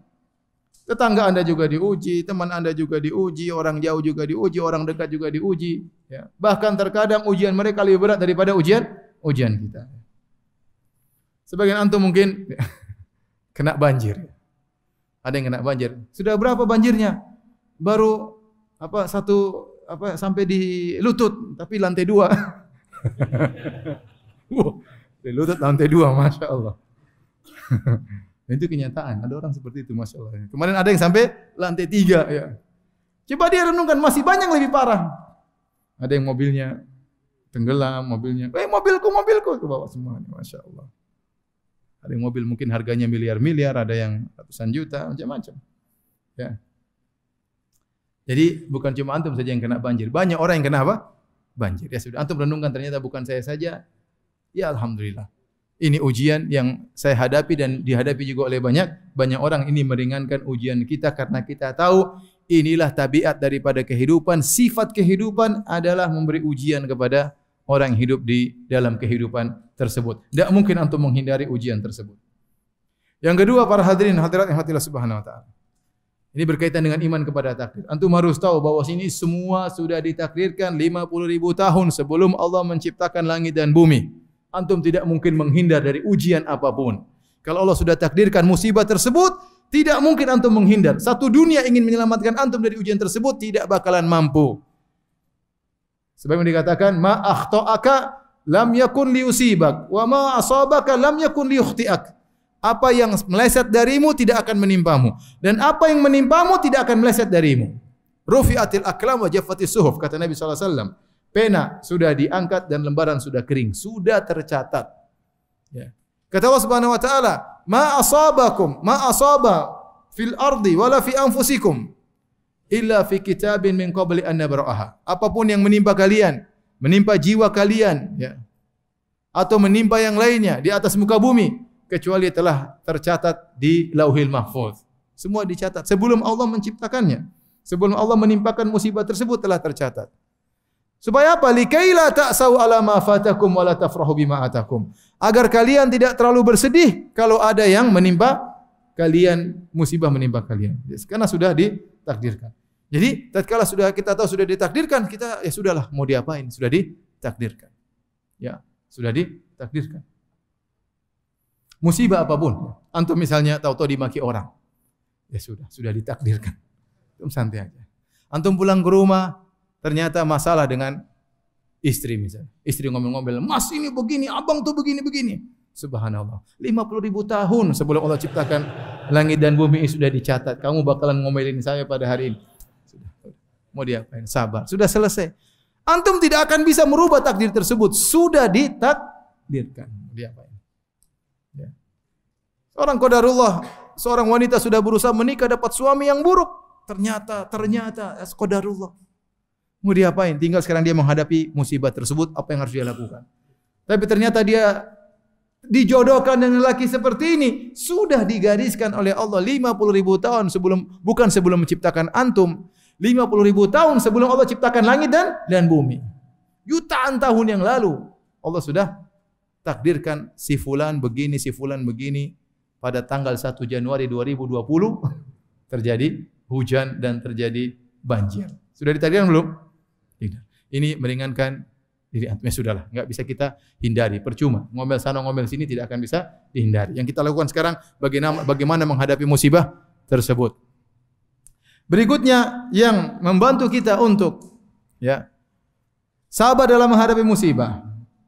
Tetangga Anda juga diuji, teman Anda juga diuji, orang jauh juga diuji, orang dekat juga diuji. Ya. Bahkan terkadang ujian mereka lebih berat daripada ujian kita. Sebagian antum mungkin kena banjir. Ada yang kena banjir. Sudah berapa banjirnya? Baru sampai di lutut, tapi lantai 2. Di lutut lantai 2, masya Allah. Itu kenyataan. Ada orang seperti itu, masya Allah. Kemarin ada yang sampai lantai 3. Ya. Coba dia renungkan, masih banyak lebih parah. Ada yang mobilnya tenggelam, mobilnya, mobilku ke bawah semuanya, masya Allah. Ada yang mobil mungkin harganya miliar-miliar, ada yang ratusan juta, macam-macam. Ya. Jadi bukan cuma antum saja yang kena banjir, banyak orang yang kena apa? Banjir. Ya sudah, antum renungkan, ternyata bukan saya saja. Ya alhamdulillah. Ini ujian yang saya hadapi dan dihadapi juga oleh banyak orang. Ini meringankan ujian kita karena kita tahu inilah tabiat daripada kehidupan. Sifat kehidupan adalah memberi ujian kepada orang yang hidup di dalam kehidupan tersebut. Tidak mungkin antum menghindari ujian tersebut. Yang kedua, para hadirin hadirat yang rahmatillah Subhanahu wa taala. Ini berkaitan dengan iman kepada takdir. Antum harus tahu bahwa ini semua sudah ditakdirkan 50.000 tahun sebelum Allah menciptakan langit dan bumi. Antum tidak mungkin menghindar dari ujian apapun. Kalau Allah sudah takdirkan musibah tersebut, tidak mungkin antum menghindar. Satu dunia ingin menyelamatkan antum dari ujian tersebut, tidak bakalan mampu. Sebagaimana dikatakan, ma akhta'aka lam yakun liusibak, wa ma asabaka lam yakun liukhti'ak. Apa yang meleset darimu tidak akan menimpamu, dan apa yang menimpamu tidak akan meleset darimu. Rufi'atil aqlam wa jaffatis suhuf, kata Nabi sallallahu alaihi wasallam. Pena sudah diangkat dan lembaran sudah kering, sudah tercatat. Ya. Kata Allah Subhanahu wa taala, "Ma asaba fil ardi wala fi anfusikum illa fi kitabin min qabli an nabra'aha." Apapun yang menimpa kalian, menimpa jiwa kalian, ya, atau menimpa yang lainnya di atas muka bumi, kecuali telah tercatat di Lauhil Mahfuz. Semua dicatat sebelum Allah menciptakannya. Sebelum Allah menimpakan musibah tersebut telah tercatat. Supaya apa? Likaila ta'sau ala ma fatakum wa la tafrahu bima atakum. Agar kalian tidak terlalu bersedih kalau ada yang menimpa kalian, musibah menimpa kalian. Karena sudah ditakdirkan. Jadi tatkala sudah kita tahu sudah ditakdirkan, kita ya sudahlah, mau diapain? Sudah ditakdirkan. Ya, sudah ditakdirkan. Musibah apapun, antum misalnya tahu-tahu dimaki orang, ya sudah ditakdirkan. Antum santai aja. Antum pulang ke rumah, ternyata masalah dengan istri misalnya. Istri ngomel-ngomel, "Mas ini begini, abang tuh begini-begini." Subhanallah. 50.000 tahun sebelum Allah ciptakan langit dan bumi ini sudah dicatat. Kamu bakalan ngomelin saya pada hari ini. Sudah. Mau diapain? Sabar. Sudah selesai. Antum tidak akan bisa merubah takdir tersebut. Sudah ditakdirkan. Diapain? Ya. Seorang qadarullah, seorang wanita sudah berusaha menikah dapat suami yang buruk. Ternyata qadarullah. Mau diapain? Tinggal sekarang dia menghadapi musibah tersebut, apa yang harus dia lakukan. Tapi ternyata dia dijodohkan dengan lelaki seperti ini, sudah digariskan oleh Allah 50.000 tahun bukan sebelum menciptakan antum, 50.000 tahun sebelum Allah ciptakan langit dan bumi. Jutaan tahun yang lalu Allah sudah takdirkan si fulan begini, pada tanggal 1 Januari 2020 terjadi hujan dan terjadi banjir. Sudah ditakdirkan belum? Tidak. Ini meringankan diri antum. Sudahlah, enggak bisa kita hindari, percuma. Ngomel sana ngomel sini tidak akan bisa dihindari. Yang kita lakukan sekarang bagaimana menghadapi musibah tersebut. Berikutnya yang membantu kita untuk sabar dalam menghadapi musibah.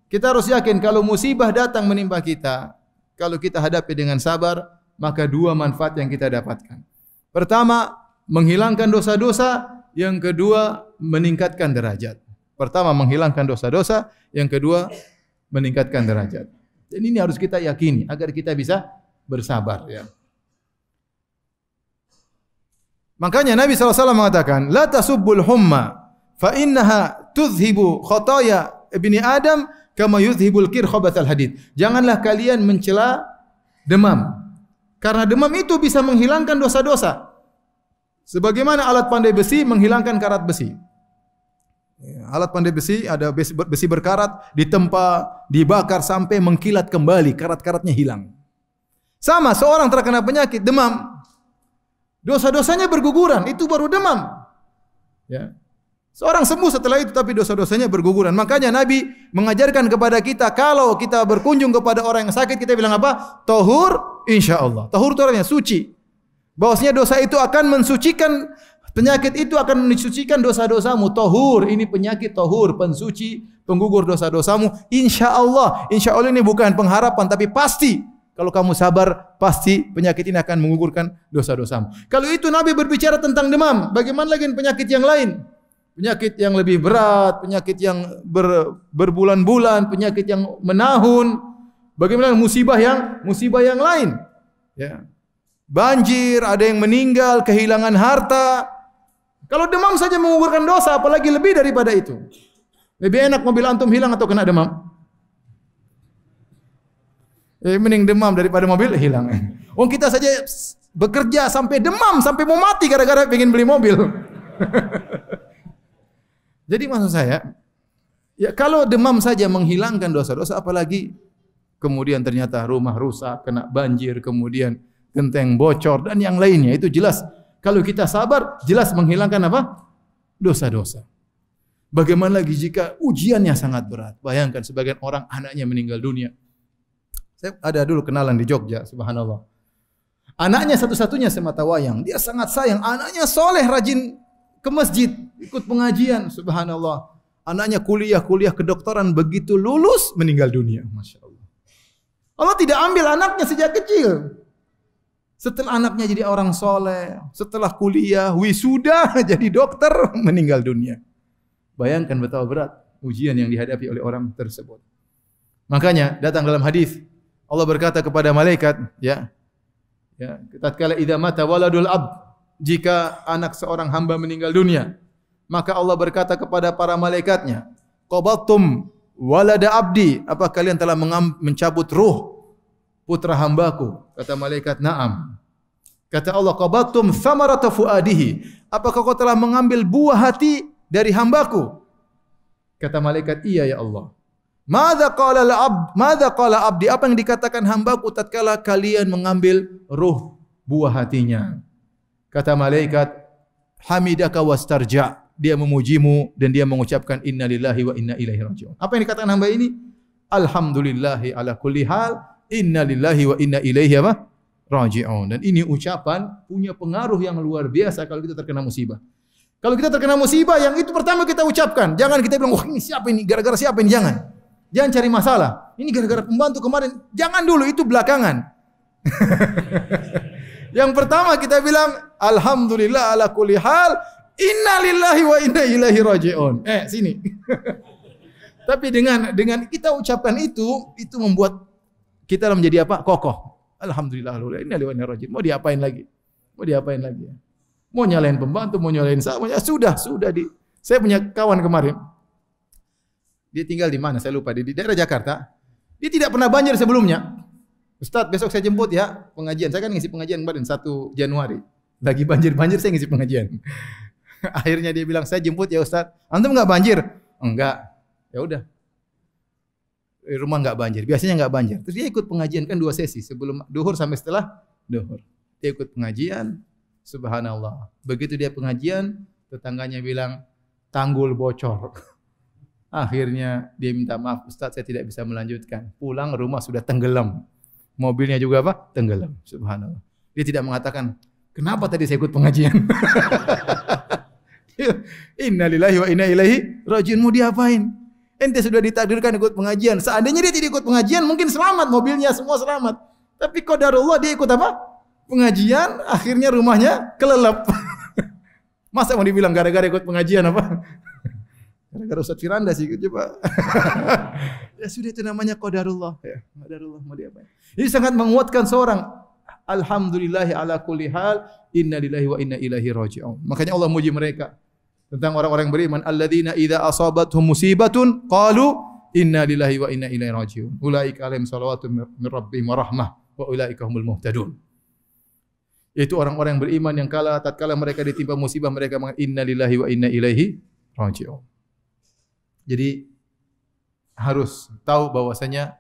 Kita harus yakin kalau musibah datang menimpa kita, kalau kita hadapi dengan sabar, maka dua manfaat yang kita dapatkan. Pertama, menghilangkan dosa-dosa, yang kedua meningkatkan derajat. Pertama menghilangkan dosa-dosa, yang kedua meningkatkan derajat. Dan ini harus kita yakini agar kita bisa bersabar, ya. Makanya Nabi SAW mengatakan, "La tasubbul humma, fa innaha tudhibu khataya ibni Adam kama yudhibul kir khabathal hadid." Janganlah kalian mencela demam, karena demam itu bisa menghilangkan dosa-dosa. Sebagaimana alat pandai besi menghilangkan karat besi. Alat pandai besi, ada besi berkarat, ditempa, dibakar sampai mengkilat kembali, karat-karatnya hilang. Sama, seorang terkena penyakit demam, dosa-dosanya berguguran, itu baru demam. Ya. Seorang sembuh setelah itu, tapi dosa-dosanya berguguran. Makanya Nabi mengajarkan kepada kita, kalau kita berkunjung kepada orang yang sakit, kita bilang apa? Tahur, insyaAllah. Tahur itu artinya suci. Bahwasanya dosa itu akan mensucikan, penyakit itu akan mensucikan dosa-dosamu. Tahur, ini penyakit tahur, pensuci, penggugur dosa-dosamu. InsyaAllah. InsyaAllah ini bukan pengharapan, tapi pasti. Kalau kamu sabar, pasti penyakit ini akan menggugurkan dosa-dosamu. Kalau itu Nabi berbicara tentang demam, bagaimana lagi penyakit yang lain? Penyakit yang lebih berat, penyakit yang berbulan-bulan, penyakit yang menahun. Bagaimana musibah yang lain? Ya. Banjir, ada yang meninggal, kehilangan harta. Kalau demam saja menggugurkan dosa, apalagi lebih daripada itu. Lebih enak mobil antum hilang atau kena demam? Mending demam daripada mobil hilang. Kita saja bekerja sampai demam, sampai mau mati gara-gara pengen beli mobil. Jadi maksud saya, ya kalau demam saja menghilangkan dosa-dosa, apalagi kemudian ternyata rumah rusak, kena banjir, kemudian genteng bocor dan yang lainnya, itu jelas kalau kita sabar jelas menghilangkan apa? Dosa-dosa. Bagaimana lagi jika ujiannya sangat berat? Bayangkan sebagian orang anaknya meninggal dunia. Saya ada dulu kenalan di Jogja, subhanallah. Anaknya satu-satunya semata wayang. Dia sangat sayang, anaknya soleh, rajin ke masjid, ikut pengajian, subhanallah. Anaknya kuliah kedokteran, begitu lulus meninggal dunia, masya Allah. Allah tidak ambil anaknya sejak kecil. Setelah anaknya jadi orang soleh, setelah kuliah, wisuda, jadi dokter, meninggal dunia. Bayangkan betapa berat ujian yang dihadapi oleh orang tersebut. Makanya datang dalam hadis Allah berkata kepada malaikat, tatkala idza mata waladul abd, jika anak seorang hamba meninggal dunia, maka Allah berkata kepada para malaikatnya, qabattum walada abdi, apa kalian telah mencabut ruh putra hambaku? Kata malaikat, na'am. Kata Allah, qabattum thamarata fuadihi, apakah kau telah mengambil buah hati dari hambaku? Kata malaikat, iya ya Allah. Madza qala abdi, apa yang dikatakan hambaku tatkala kalian mengambil ruh buah hatinya? Kata malaikat, hamidaka wastarja, dia memujimu dan dia mengucapkan inna lillahi wa inna ilaihi raji'un. Apa yang dikatakan hamba ini? Alhamdulillahi ala kulli hal, inna lillahi wa inna ilaihi raji'un. Dan ini ucapan punya pengaruh yang luar biasa kalau kita terkena musibah. Kalau kita terkena musibah, yang itu pertama kita ucapkan. Jangan kita bilang, wah ini siapa ini, gara-gara siapa ini, jangan. Jangan cari masalah. Ini gara-gara pembantu kemarin. Jangan dulu, itu belakangan. Yang pertama kita bilang, alhamdulillah ala kulli hal, inna lillahi wa inna ilaihi raji'un. Sini. Tapi dengan kita ucapkan itu membuat kita menjadi apa? Kokoh. Alhamdulillah, inna lillahi wa inna ilaihi raji'un. Mau diapain lagi? Mau nyalain pembantu, mau nyalain saya, sudah. Saya punya kawan kemarin. Dia tinggal di mana? Saya lupa. Di daerah Jakarta. Dia tidak pernah banjir sebelumnya. Ustaz, besok saya jemput ya pengajian. Saya kan ngisi pengajian kemarin 1 Januari. Lagi banjir saya ngisi pengajian. Akhirnya dia bilang, saya jemput ya Ustaz. Antum enggak banjir? Enggak. Ya udah. Di rumah enggak banjir. Biasanya enggak banjir. Terus dia ikut pengajian kan 2 sesi, sebelum duhur sampai setelah duhur. Dia ikut pengajian. Subhanallah. Begitu dia pengajian, tetangganya bilang tanggul bocor. Akhirnya dia minta maaf, Ustaz saya tidak bisa melanjutkan. Pulang rumah sudah tenggelam. Mobilnya juga apa? Tenggelam. Subhanallah. Dia tidak mengatakan, kenapa tadi saya ikut pengajian? Inna lillahi wa inna ilaihi raji'un. Mau diapain? Ente sudah ditakdirkan ikut pengajian. Seandainya dia tidak ikut pengajian, mungkin selamat. Mobilnya semua selamat. Tapi qadarullah dia ikut apa? Pengajian, akhirnya rumahnya kelelep. Masa mau dibilang gara-gara ikut pengajian apa? Gara-gara Ustaz Firanda sih, coba. Ya sudah, itu namanya qadarullah. Ya, qadarullah mau diapain? Ini sangat menguatkan seorang. Alhamdulillahi ala kulli hal, inna lillahi wa inna ilaihi raji'un. Makanya Allah muji mereka tentang orang-orang beriman, alladzina idza asabathum musibatun qalu inna lillahi wa inna ilaihi raji'un. Ulaika alaihim shalawatun min rabbihim wa rahmah wa ulaika humul muhtadun. Itu orang-orang yang beriman yang tatkala mereka ditimpa musibah mereka mengatakan inna lillahi wa inna ilaihi raji'un. Jadi harus tahu bahwasanya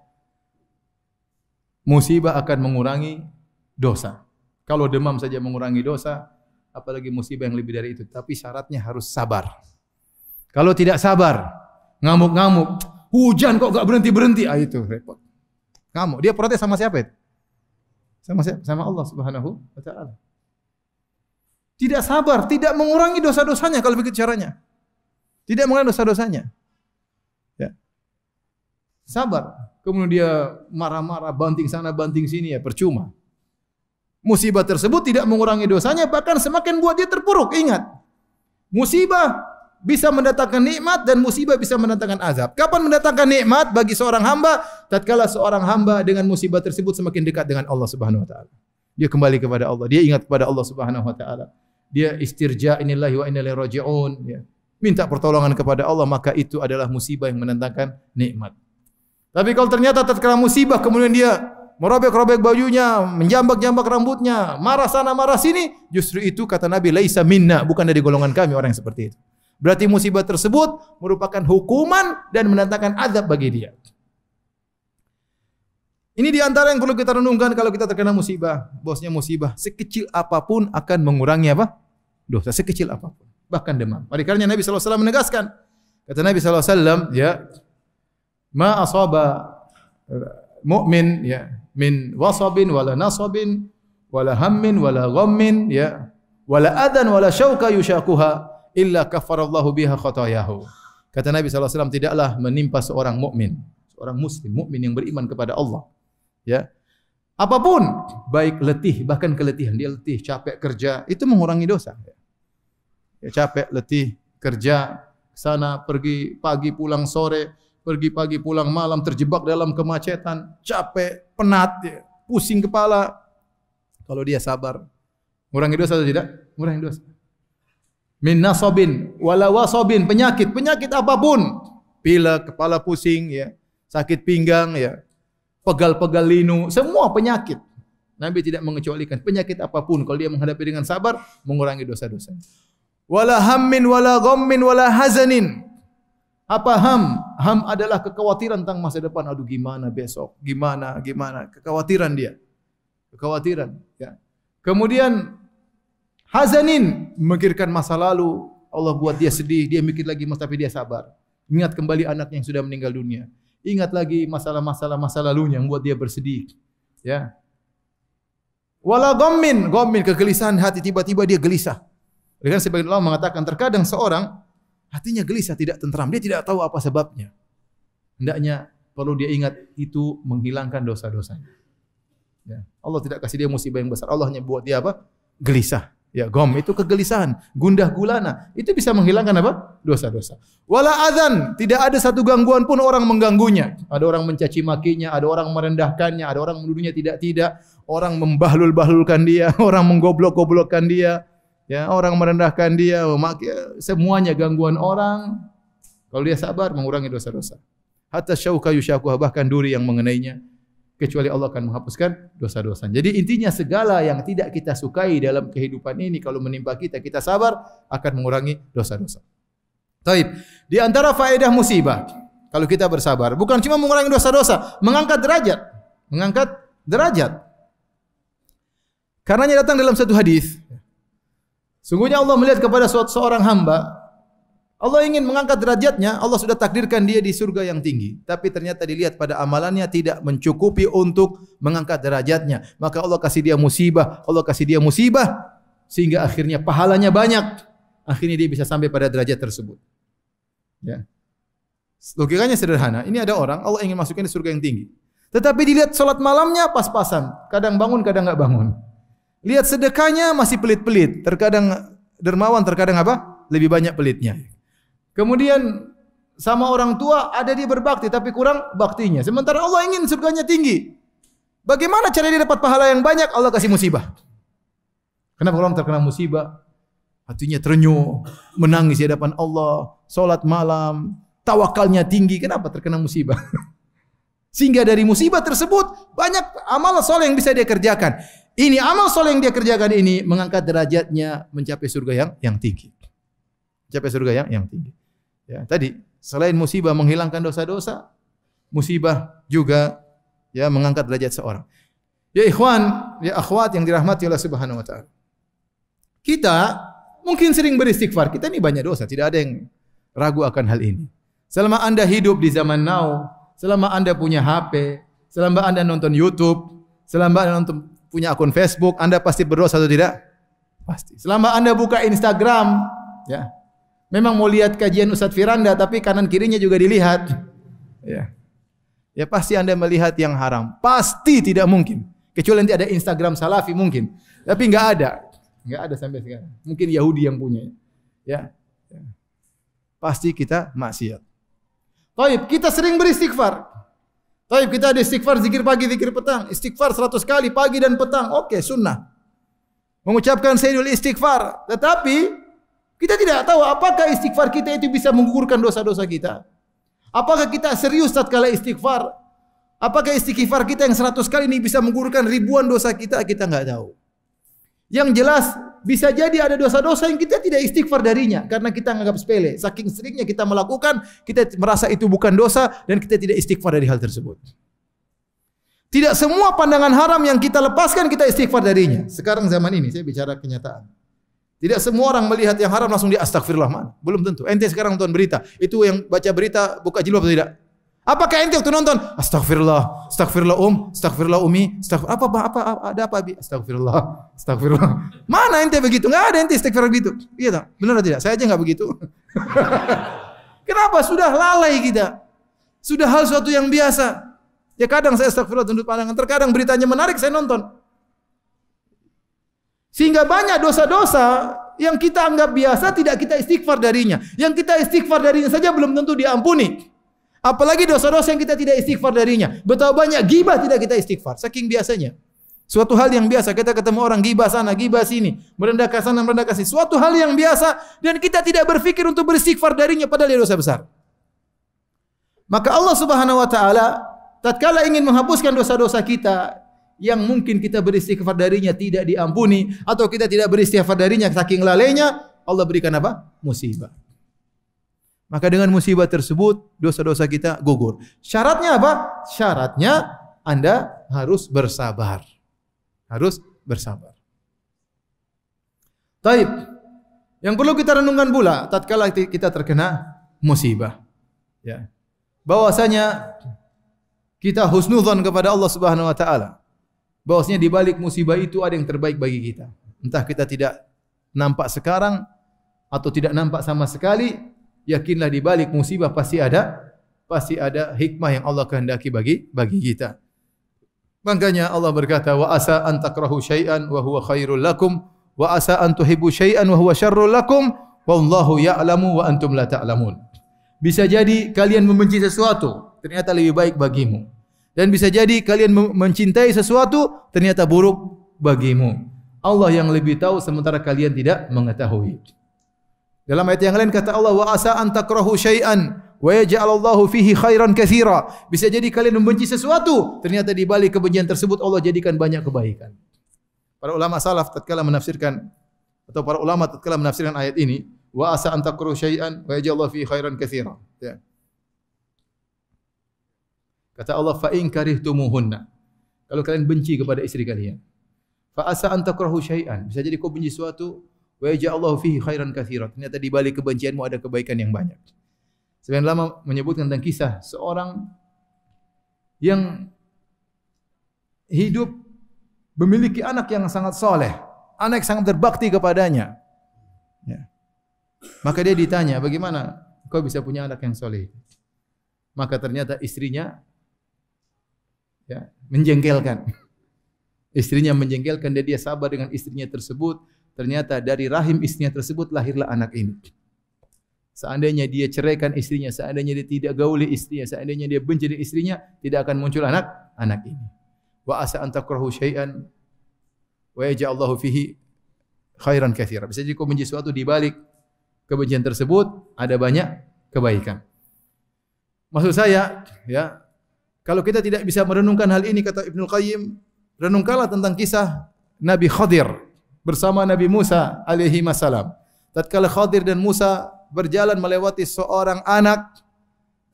musibah akan mengurangi dosa. Kalau demam saja mengurangi dosa, apalagi musibah yang lebih dari itu. Tapi syaratnya harus sabar. Kalau tidak sabar, ngamuk-ngamuk, hujan kok gak berhenti-berhenti, itu repot. Ngamuk. Dia protes sama siapa itu? Sama siapa? Sama Allah Subhanahu wa taala. Tidak sabar, tidak mengurangi dosa-dosanya kalau begitu caranya. Tidak mengurangi dosa-dosanya. Ya. Sabar. Kemudian dia marah-marah, banting sana, banting sini, ya percuma. Musibah tersebut tidak mengurangi dosanya, bahkan semakin buat dia terpuruk. Ingat, musibah bisa mendatangkan nikmat dan musibah bisa mendatangkan azab. Kapan mendatangkan nikmat bagi seorang hamba? Tatkala seorang hamba dengan musibah tersebut semakin dekat dengan Allah Subhanahu wa taala. Dia kembali kepada Allah, dia ingat kepada Allah Subhanahu wa taala. Dia istirja inillahi wa inna ilaihi raji'un, ya. Minta pertolongan kepada Allah, maka itu adalah musibah yang mendatangkan nikmat. Tapi kalau ternyata tatkala musibah kemudian dia merobek-robek bajunya, menjambak-jambak rambutnya, marah sana marah sini, justru itu kata Nabi laisa minna, bukan dari golongan kami orang yang seperti itu. Berarti musibah tersebut merupakan hukuman dan mendatangkan azab bagi dia. Ini di antara yang perlu kita renungkan kalau kita terkena musibah. Bosnya musibah sekecil apapun akan mengurangi apa? Dosa sekecil apapun, bahkan demam. Oleh karena Nabi sallallahu alaihi wasallam menegaskan, kata Nabi sallallahu alaihi wasallam, ya, ma asaba mu'min ya min wasabin wala nasabin wala hammin wala ghammin ya wala adan wala syauka yushaquha illa kaffarallahu biha khatayahu. Kata Nabi sallallahu alaihi wasallam, tidaklah menimpa seorang mukmin, seorang muslim, mukmin yang beriman kepada Allah, Ya. Apapun, baik letih, bahkan keletihan, dia letih, capek kerja, itu mengurangi dosa. Ya, capek, letih, kerja, sana pergi pagi pulang sore, pergi pagi pulang malam, terjebak dalam kemacetan, capek, penat, ya, pusing kepala. Kalau dia sabar, mengurangi dosa atau tidak? Mengurangi dosa. Min nasabin wala wasabin, penyakit apapun, pilek, kepala pusing, ya, sakit pinggang, ya, pegal-pegal linu, semua penyakit. Nabi tidak mengecualikan penyakit apapun. Kalau dia menghadapi dengan sabar, mengurangi dosa-dosa. Wala hammin wala ghammin wala hazanin. Apa ham? Ham adalah kekhawatiran tentang masa depan. Aduh, gimana besok? Gimana? Kekhawatiran dia. Kekhawatiran, ya. Kemudian hazanin, memikirkan masa lalu. Allah buat dia sedih, dia mikir lagi tapi dia sabar. Ingat kembali anaknya yang sudah meninggal dunia. Ingat lagi masalah-masalah masa lalunya yang buat dia bersedih. Ya. Wala ghammin, kegelisahan hati, tiba-tiba dia gelisah. Dengan sebagian ulama mengatakan terkadang seorang hatinya gelisah, tidak tentram, dia tidak tahu apa sebabnya. Hendaknya perlu dia ingat itu menghilangkan dosa-dosanya. Ya. Allah tidak kasih dia musibah yang besar. Allah hanya buat dia apa? Gelisah. Ya, gom itu kegelisahan, gundah gulana. Itu bisa menghilangkan apa? Dosa-dosa. Wala adzan, tidak ada satu gangguan pun orang mengganggunya. Ada orang mencaci makinya, ada orang merendahkannya, ada orang menuduhnya tidak-tidak, orang membahlul-bahlulkan dia, orang menggoblok-goblokkan dia. Ya, orang merendahkan dia, semuanya gangguan orang. Kalau dia sabar, mengurangi dosa-dosa. Hatta syauka yushakuha, bahkan duri yang mengenainya, kecuali Allah akan menghapuskan dosa-dosa. Jadi intinya segala yang tidak kita sukai dalam kehidupan ini, kalau menimpa kita, kita sabar, akan mengurangi dosa-dosa. Taib. Di antara faedah musibah, kalau kita bersabar, bukan cuma mengurangi dosa-dosa, mengangkat derajat. Mengangkat derajat. Karenanya datang dalam satu hadis, sungguhnya Allah melihat kepada seorang hamba, Allah ingin mengangkat derajatnya, Allah sudah takdirkan dia di surga yang tinggi. Tapi ternyata dilihat pada amalannya tidak mencukupi untuk mengangkat derajatnya. Maka Allah kasih dia musibah, sehingga akhirnya pahalanya banyak. Akhirnya dia bisa sampai pada derajat tersebut. Ya. Logikanya sederhana, ini ada orang, Allah ingin masukkan di surga yang tinggi. Tetapi dilihat salat malamnya pas-pasan, kadang bangun, kadang enggak bangun. Lihat sedekahnya masih pelit-pelit, terkadang dermawan, terkadang apa? Lebih banyak pelitnya. Kemudian sama orang tua ada dia berbakti tapi kurang baktinya. Sementara Allah ingin surganya tinggi. Bagaimana cara dia dapat pahala yang banyak? Allah kasih musibah. Kenapa orang terkena musibah? Hatinya terenyuh, menangis di hadapan Allah, salat malam, tawakalnya tinggi. Kenapa terkena musibah? Sehingga dari musibah tersebut banyak amal soleh yang bisa dia kerjakan. Ini amal soleh yang dia kerjakan ini mengangkat derajatnya mencapai surga yang tinggi. Mencapai surga yang tinggi. Ya, tadi selain musibah menghilangkan dosa-dosa, musibah juga ya mengangkat derajat seorang. Ya ikhwan, ya akhwat yang dirahmati Allah Subhanahu wa taala. Kita mungkin sering beristighfar. Kita ini banyak dosa, tidak ada yang ragu akan hal ini. Selama Anda hidup di zaman now, selama Anda punya HP, selama Anda nonton YouTube, selama Anda punya akun Facebook, Anda pasti berdosa atau tidak? Pasti. Selama Anda buka Instagram, ya, memang mau lihat kajian Ustaz Firanda, tapi kanan kirinya juga dilihat. Ya, ya pasti Anda melihat yang haram. Pasti tidak mungkin. Kecuali nanti ada Instagram Salafi mungkin. Tapi enggak ada sampai sekarang. Mungkin Yahudi yang punya. Ya, ya. Pasti kita maksiat. Taib, kita sering beristighfar. Taib, kita ada istighfar zikir pagi, zikir petang. Istighfar 100 kali pagi dan petang. Oke, sunnah. Mengucapkan sayyidul istighfar. Tetapi kita tidak tahu apakah istighfar kita itu bisa menggugurkan dosa-dosa kita. Apakah kita serius tatkala istighfar? Apakah istighfar kita yang 100 kali ini bisa menggugurkan ribuan dosa kita? Kita enggak tahu. Yang jelas bisa jadi ada dosa-dosa yang kita tidak istighfar darinya karena kita menganggap sepele. Saking seringnya kita melakukan, kita merasa itu bukan dosa dan kita tidak istighfar dari hal tersebut. Tidak semua pandangan haram yang kita lepaskan kita istighfar darinya. Sekarang zaman ini saya bicara kenyataan. Tidak semua orang melihat yang haram langsung dia astagfirullah, mana? Belum tentu. Ente sekarang nonton berita, itu yang baca berita buka jilbab atau tidak? Apakah ente waktu nonton astagfirullah, astagfirullah astagfirullah umi, ada apa bi? Astagfirullah, astagfirullah. Mana ente begitu? Enggak ada ente istighfar begitu. Iya tak? Benar atau tidak? Saya aja enggak begitu. Kenapa? Sudah lalai kita. Sudah hal suatu yang biasa. Ya kadang saya astagfirullah tunduk pandangan, terkadang beritanya menarik saya nonton. Sehingga banyak dosa-dosa yang kita anggap biasa tidak kita istighfar darinya. Yang kita istighfar darinya saja belum tentu diampuni. Apalagi dosa-dosa yang kita tidak istighfar darinya. Betapa banyak ghibah tidak kita istighfar, saking biasanya. Suatu hal yang biasa, kita ketemu orang ghibah sana, ghibah sini, merendahkan sana, merendahkan sini. Suatu hal yang biasa dan kita tidak berpikir untuk beristighfar darinya padahal dia dosa besar. Maka Allah Subhanahu wa taala tatkala ingin menghapuskan dosa-dosa kita yang mungkin kita beristighfar darinya tidak diampuni atau kita tidak beristighfar darinya saking lalainya, Allah berikan apa? Musibah. Maka dengan musibah tersebut dosa-dosa kita gugur. Syaratnya apa? Syaratnya Anda harus bersabar. Harus bersabar. Taib. Yang perlu kita renungkan pula tatkala kita terkena musibah. Ya. Bahwasanya kita husnudzon kepada Allah Subhanahu wa taala. Bahwasanya di balik musibah itu ada yang terbaik bagi kita. Entah kita tidak nampak sekarang atau tidak nampak sama sekali, yakinlah di balik musibah pasti ada hikmah yang Allah kehendaki bagi kita. Makanya Allah berkata, wa asa an takrahu syai'an wa huwa khairul lakum wa asa an tuhibbu syai'an wa huwa syarrul lakum wallahu ya'lamu wa antum la ta'lamun. Bisa jadi kalian membenci sesuatu, ternyata lebih baik bagimu. Dan bisa jadi kalian mencintai sesuatu, ternyata buruk bagimu. Allah yang lebih tahu sementara kalian tidak mengetahui. Dalam ayat yang lain kata Allah, wa asa an takrahu syai'an wa yaj'alallahu fihi khairan katsira. Bisa jadi kalian membenci sesuatu, ternyata di balik kebencian tersebut Allah jadikan banyak kebaikan. Para ulama salaf tatkala menafsirkan atau para ulama tatkala menafsirkan ayat ini, wa asa an takrahu syai'an wa yaj'alallahu fihi khairan katsira. Ya. Kata Allah, fa in karihtumuhunna. Kalau kalian benci kepada istri kalian, fa asa an takrahu syai'an. Bisa jadi kau benci sesuatu, wa yaj'alallahu fihi khairan katsira. Ternyata di balik kebencianmu ada kebaikan yang banyak. Sebagian ulama menyebutkan tentang kisah seorang yang hidup memiliki anak yang sangat soleh, anak yang sangat berbakti kepadanya. Ya. Maka dia ditanya, bagaimana kau bisa punya anak yang soleh? Maka ternyata istrinya ya, menjengkelkan. Istrinya menjengkelkan dan dia sabar dengan istrinya tersebut. Ternyata dari rahim istrinya tersebut lahirlah anak ini. Seandainya dia ceraikan istrinya, seandainya dia tidak gauli istrinya, seandainya dia benci dengan istrinya, tidak akan muncul anak ini. Wa asa an takrahu syai'an wa yaj'alallahu fihi khairan katsira. Bisa jadi kau benci sesuatu, di balik kebencian tersebut ada banyak kebaikan. Maksud saya, ya, kalau kita tidak bisa merenungkan hal ini, kata Ibnu Qayyim, renungkanlah tentang kisah Nabi Khadir bersama Nabi Musa alaihi salam. Tatkala Khadir dan Musa berjalan melewati seorang anak,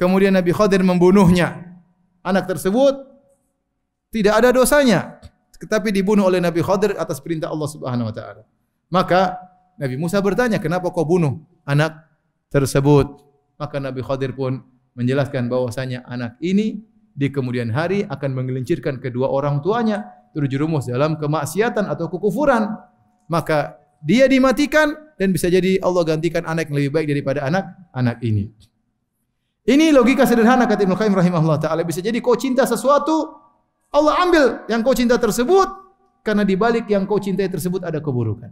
kemudian Nabi Khadir membunuhnya. Anak tersebut tidak ada dosanya, tetapi dibunuh oleh Nabi Khadir atas perintah Allah Subhanahu wa taala. Maka Nabi Musa bertanya, "Kenapa kau bunuh anak tersebut?" Maka Nabi Khadir pun menjelaskan bahwasanya anak ini di kemudian hari akan menggelincirkan kedua orang tuanya terjerumus dalam kemaksiatan atau kekufuran. Maka dia dimatikan dan bisa jadi Allah gantikan anak yang lebih baik daripada anak ini. Ini logika sederhana kata Ibnu Qayyim rahimahullah taala. Bisa jadi kau cinta sesuatu, Allah ambil yang kau cinta tersebut karena di balik yang kau cintai tersebut ada keburukan.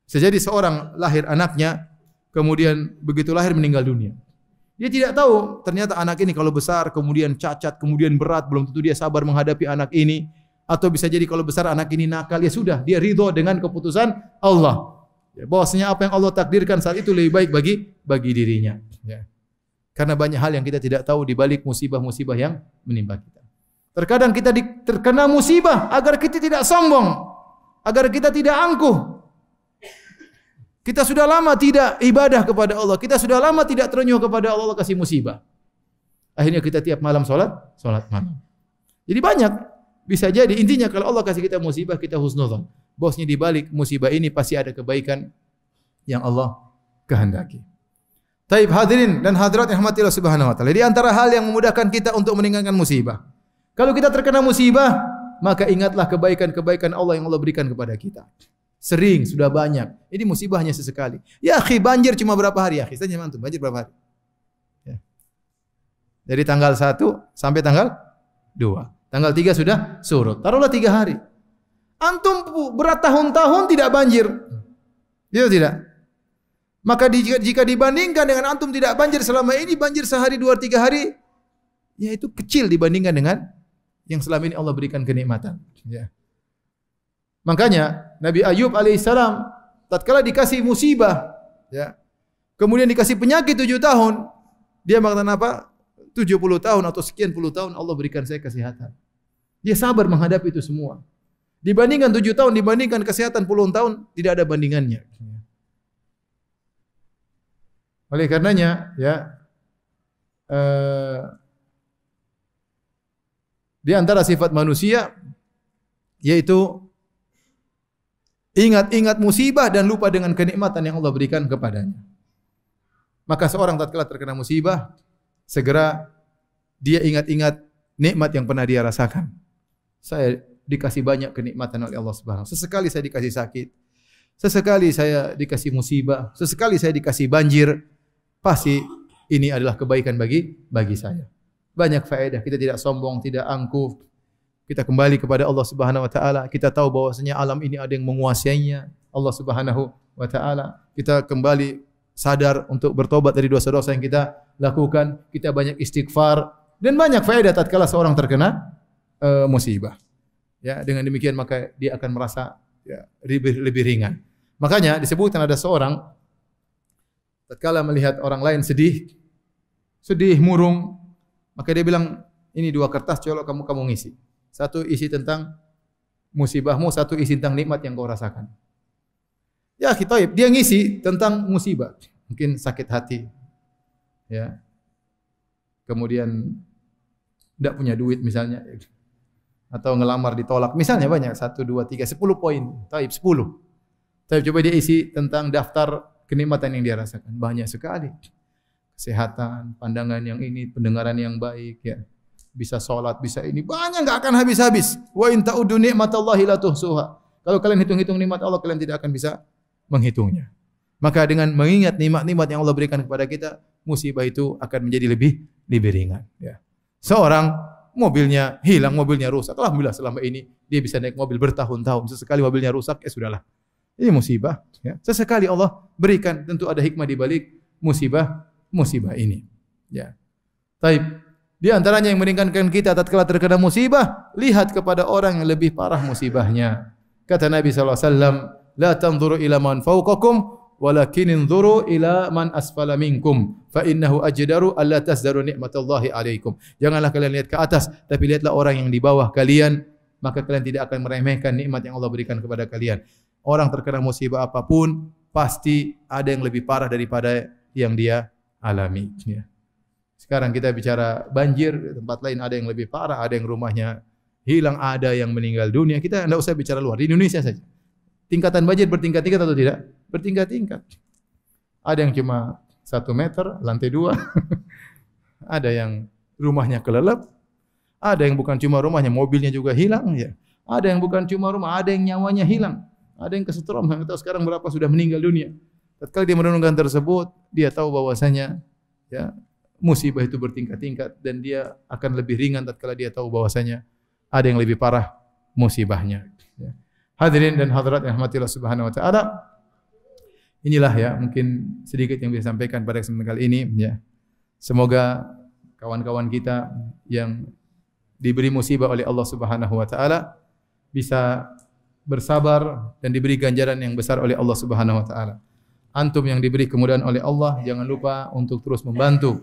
Bisa jadi seorang lahir anaknya, kemudian begitu lahir meninggal dunia. Dia tidak tahu ternyata anak ini kalau besar kemudian cacat, kemudian berat, belum tentu dia sabar menghadapi anak ini. Atau bisa jadi kalau besar anak ini nakal, ya sudah, dia ridho dengan keputusan Allah. Ya, bahwasanya apa yang Allah takdirkan saat itu lebih baik bagi dirinya. Ya. Karena banyak hal yang kita tidak tahu di balik musibah-musibah yang menimpa kita. Terkadang kita terkena musibah agar kita tidak sombong, agar kita tidak angkuh. Kita sudah lama tidak ibadah kepada Allah, kita sudah lama tidak terenyuh kepada Allah, Allah kasih musibah. Akhirnya kita tiap malam salat malam. Jadi banyak. Bisa jadi intinya kalau Allah kasih kita musibah, kita husnudzon. Bosnya di balik musibah ini pasti ada kebaikan yang Allah kehendaki. Taib hadirin dan hadirat yang rahmatillah subhanahu wa ta'ala. Di antara hal yang memudahkan kita untuk meninggalkan musibah. Kalau kita terkena musibah, maka ingatlah kebaikan-kebaikan Allah yang Allah berikan kepada kita. Sering, sudah banyak. Ini musibah hanya sesekali. Ya akhi, banjir cuma berapa hari ya akhi? Tanya antum, banjir berapa hari? Ya. Dari tanggal 1 sampai tanggal 2. Tanggal 3 sudah surut. Taruhlah 3 hari. Antum berat tahun-tahun tidak banjir. Iya tidak? Maka jika dibandingkan dengan antum tidak banjir selama ini, banjir sehari, 2, 3 hari, ya itu kecil dibandingkan dengan yang selama ini Allah berikan kenikmatan. Ya. Makanya Nabi Ayub alaihissalam tatkala dikasih musibah, ya, kemudian dikasih penyakit 7 tahun, dia mengatakan apa? 70 tahun atau sekian puluh tahun Allah berikan saya kesehatan. Dia sabar menghadapi itu semua. Dibandingkan 7 tahun, dibandingkan kesehatan puluhan tahun, tidak ada bandingannya. Oleh karenanya, ya, di antara sifat manusia yaitu ingat-ingat musibah dan lupa dengan kenikmatan yang Allah berikan kepadanya. Maka seorang tatkala terkena musibah, segera dia ingat-ingat nikmat yang pernah dia rasakan. Saya dikasih banyak kenikmatan oleh Allah Subhanahu wa taala. Sesekali saya dikasih sakit, sesekali saya dikasih musibah, sesekali saya dikasih banjir. Pasti ini adalah kebaikan bagi saya. Banyak faedah, kita tidak sombong, tidak angkuh. Kita kembali kepada Allah Subhanahu wa taala. Kita tahu bahwasanya alam ini ada yang menguasainya, Allah Subhanahu wa taala. Kita kembali sadar untuk bertobat dari dosa-dosa yang kita lakukan. Kita banyak istighfar dan banyak faedah tatkala seorang terkena musibah. Ya, dengan demikian maka dia akan merasa ya, lebih ringan. Makanya disebutkan ada seorang tatkala melihat orang lain sedih murung, maka dia bilang, ini 2 kertas, colok kamu ngisi. Satu isi tentang musibahmu, satu isi tentang nikmat yang kau rasakan. Ya, dia ngisi tentang musibah, mungkin sakit hati, ya, kemudian tidak punya duit misalnya, atau ngelamar ditolak, misalnya banyak, 1, 2, 3, 10 poin, 10. Tapi coba dia isi tentang daftar kenikmatan yang dia rasakan, banyak sekali. Kesehatan, pandangan yang ini, pendengaran yang baik, ya. Bisa sholat, bisa ini, banyak, enggak akan habis-habis. Wa in ta'uddu ni'matallahi la tuhsuha. Kalau kalian hitung-hitung nikmat Allah, kalian tidak akan bisa menghitungnya. Maka dengan mengingat nikmat-nikmat yang Allah berikan kepada kita, musibah itu akan menjadi lebih ringan, ya. Seorang mobilnya hilang, mobilnya rusak. Alhamdulillah selama ini dia bisa naik mobil bertahun-tahun. Sesekali mobilnya rusak, ya sudahlah. Ini musibah, ya. Sesekali Allah berikan, tentu ada hikmah di balik musibah ini, ya. Taib. Di antaranya yang meringankan kita tatkala terkena musibah, lihat kepada orang yang lebih parah musibahnya. Kata Nabi sallallahu alaihi wasallam, "La tanzuru ila man fawqakum, walakin inzuru ila man asfala minkum, fa innahu ajdaru alla tasdaru ni'matallahi alaikum." Janganlah kalian lihat ke atas, tapi lihatlah orang yang di bawah kalian, maka kalian tidak akan meremehkan nikmat yang Allah berikan kepada kalian. Orang terkena musibah apapun, pasti ada yang lebih parah daripada yang dia alami. Ya. Sekarang kita bicara banjir, tempat lain ada yang lebih parah, ada yang rumahnya hilang, ada yang meninggal dunia. Kita tidak usah bicara luar, di Indonesia saja. Tingkatan banjir bertingkat-tingkat atau tidak? Bertingkat-tingkat. Ada yang cuma 1 meter, lantai 2. Ada yang rumahnya kelelep. Ada yang bukan cuma rumahnya, mobilnya juga hilang. Ya. Ada yang bukan cuma rumah, ada yang nyawanya hilang. Ada yang kesetrum, yang tahu sekarang berapa sudah meninggal dunia. Tatkala dia merenungkan tersebut, dia tahu bahwasanya ya, musibah itu bertingkat-tingkat dan dia akan lebih ringan tatkala dia tahu bahwasanya ada yang lebih parah musibahnya. Ya. Hadirin dan hadirat yang rahmatillah subhanahu wa ta'ala, inilah ya mungkin sedikit yang bisa sampaikan pada kesempatan kali ini. Ya. Semoga kawan-kawan kita yang diberi musibah oleh Allah Subhanahu wa ta'ala bisa bersabar dan diberi ganjaran yang besar oleh Allah Subhanahu wa ta'ala. Antum yang diberi kemudahan oleh Allah, jangan lupa untuk terus membantu.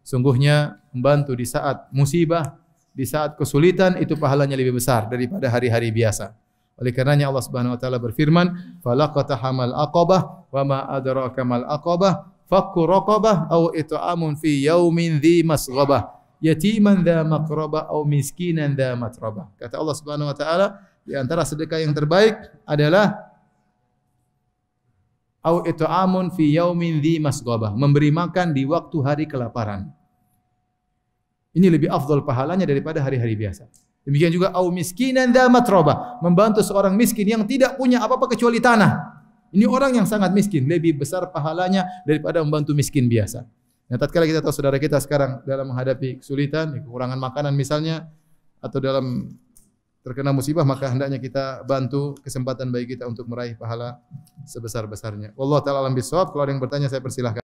Sungguhnya membantu di saat musibah, di saat kesulitan itu pahalanya lebih besar daripada hari-hari biasa. Oleh karenanya Allah Subhanahu wa taala berfirman, "Falaqatahamal aqabah wa ma adraka mal aqabah, fakku raqabah aw it'amun fi yaumin dzi masghabah, yatiman dza maqrabah aw miskinan dza matrabah." Kata Allah Subhanahu wa taala, di antara sedekah yang terbaik adalah au it'amun fi yaumin dzi masghabah, memberi makan di waktu hari kelaparan. Ini lebih afdal pahalanya daripada hari-hari biasa. Demikian juga au miskinan dza matrabah, membantu seorang miskin yang tidak punya apa-apa kecuali tanah. Ini orang yang sangat miskin, lebih besar pahalanya daripada membantu miskin biasa. Ya, tatkala kita tahu saudara kita sekarang dalam menghadapi kesulitan, kekurangan makanan misalnya, atau dalam terkena musibah, maka hendaknya kita bantu, kesempatan bagi kita untuk meraih pahala sebesar-besarnya. Wallahu taala alam bisawab. Kalau ada yang bertanya saya persilahkan.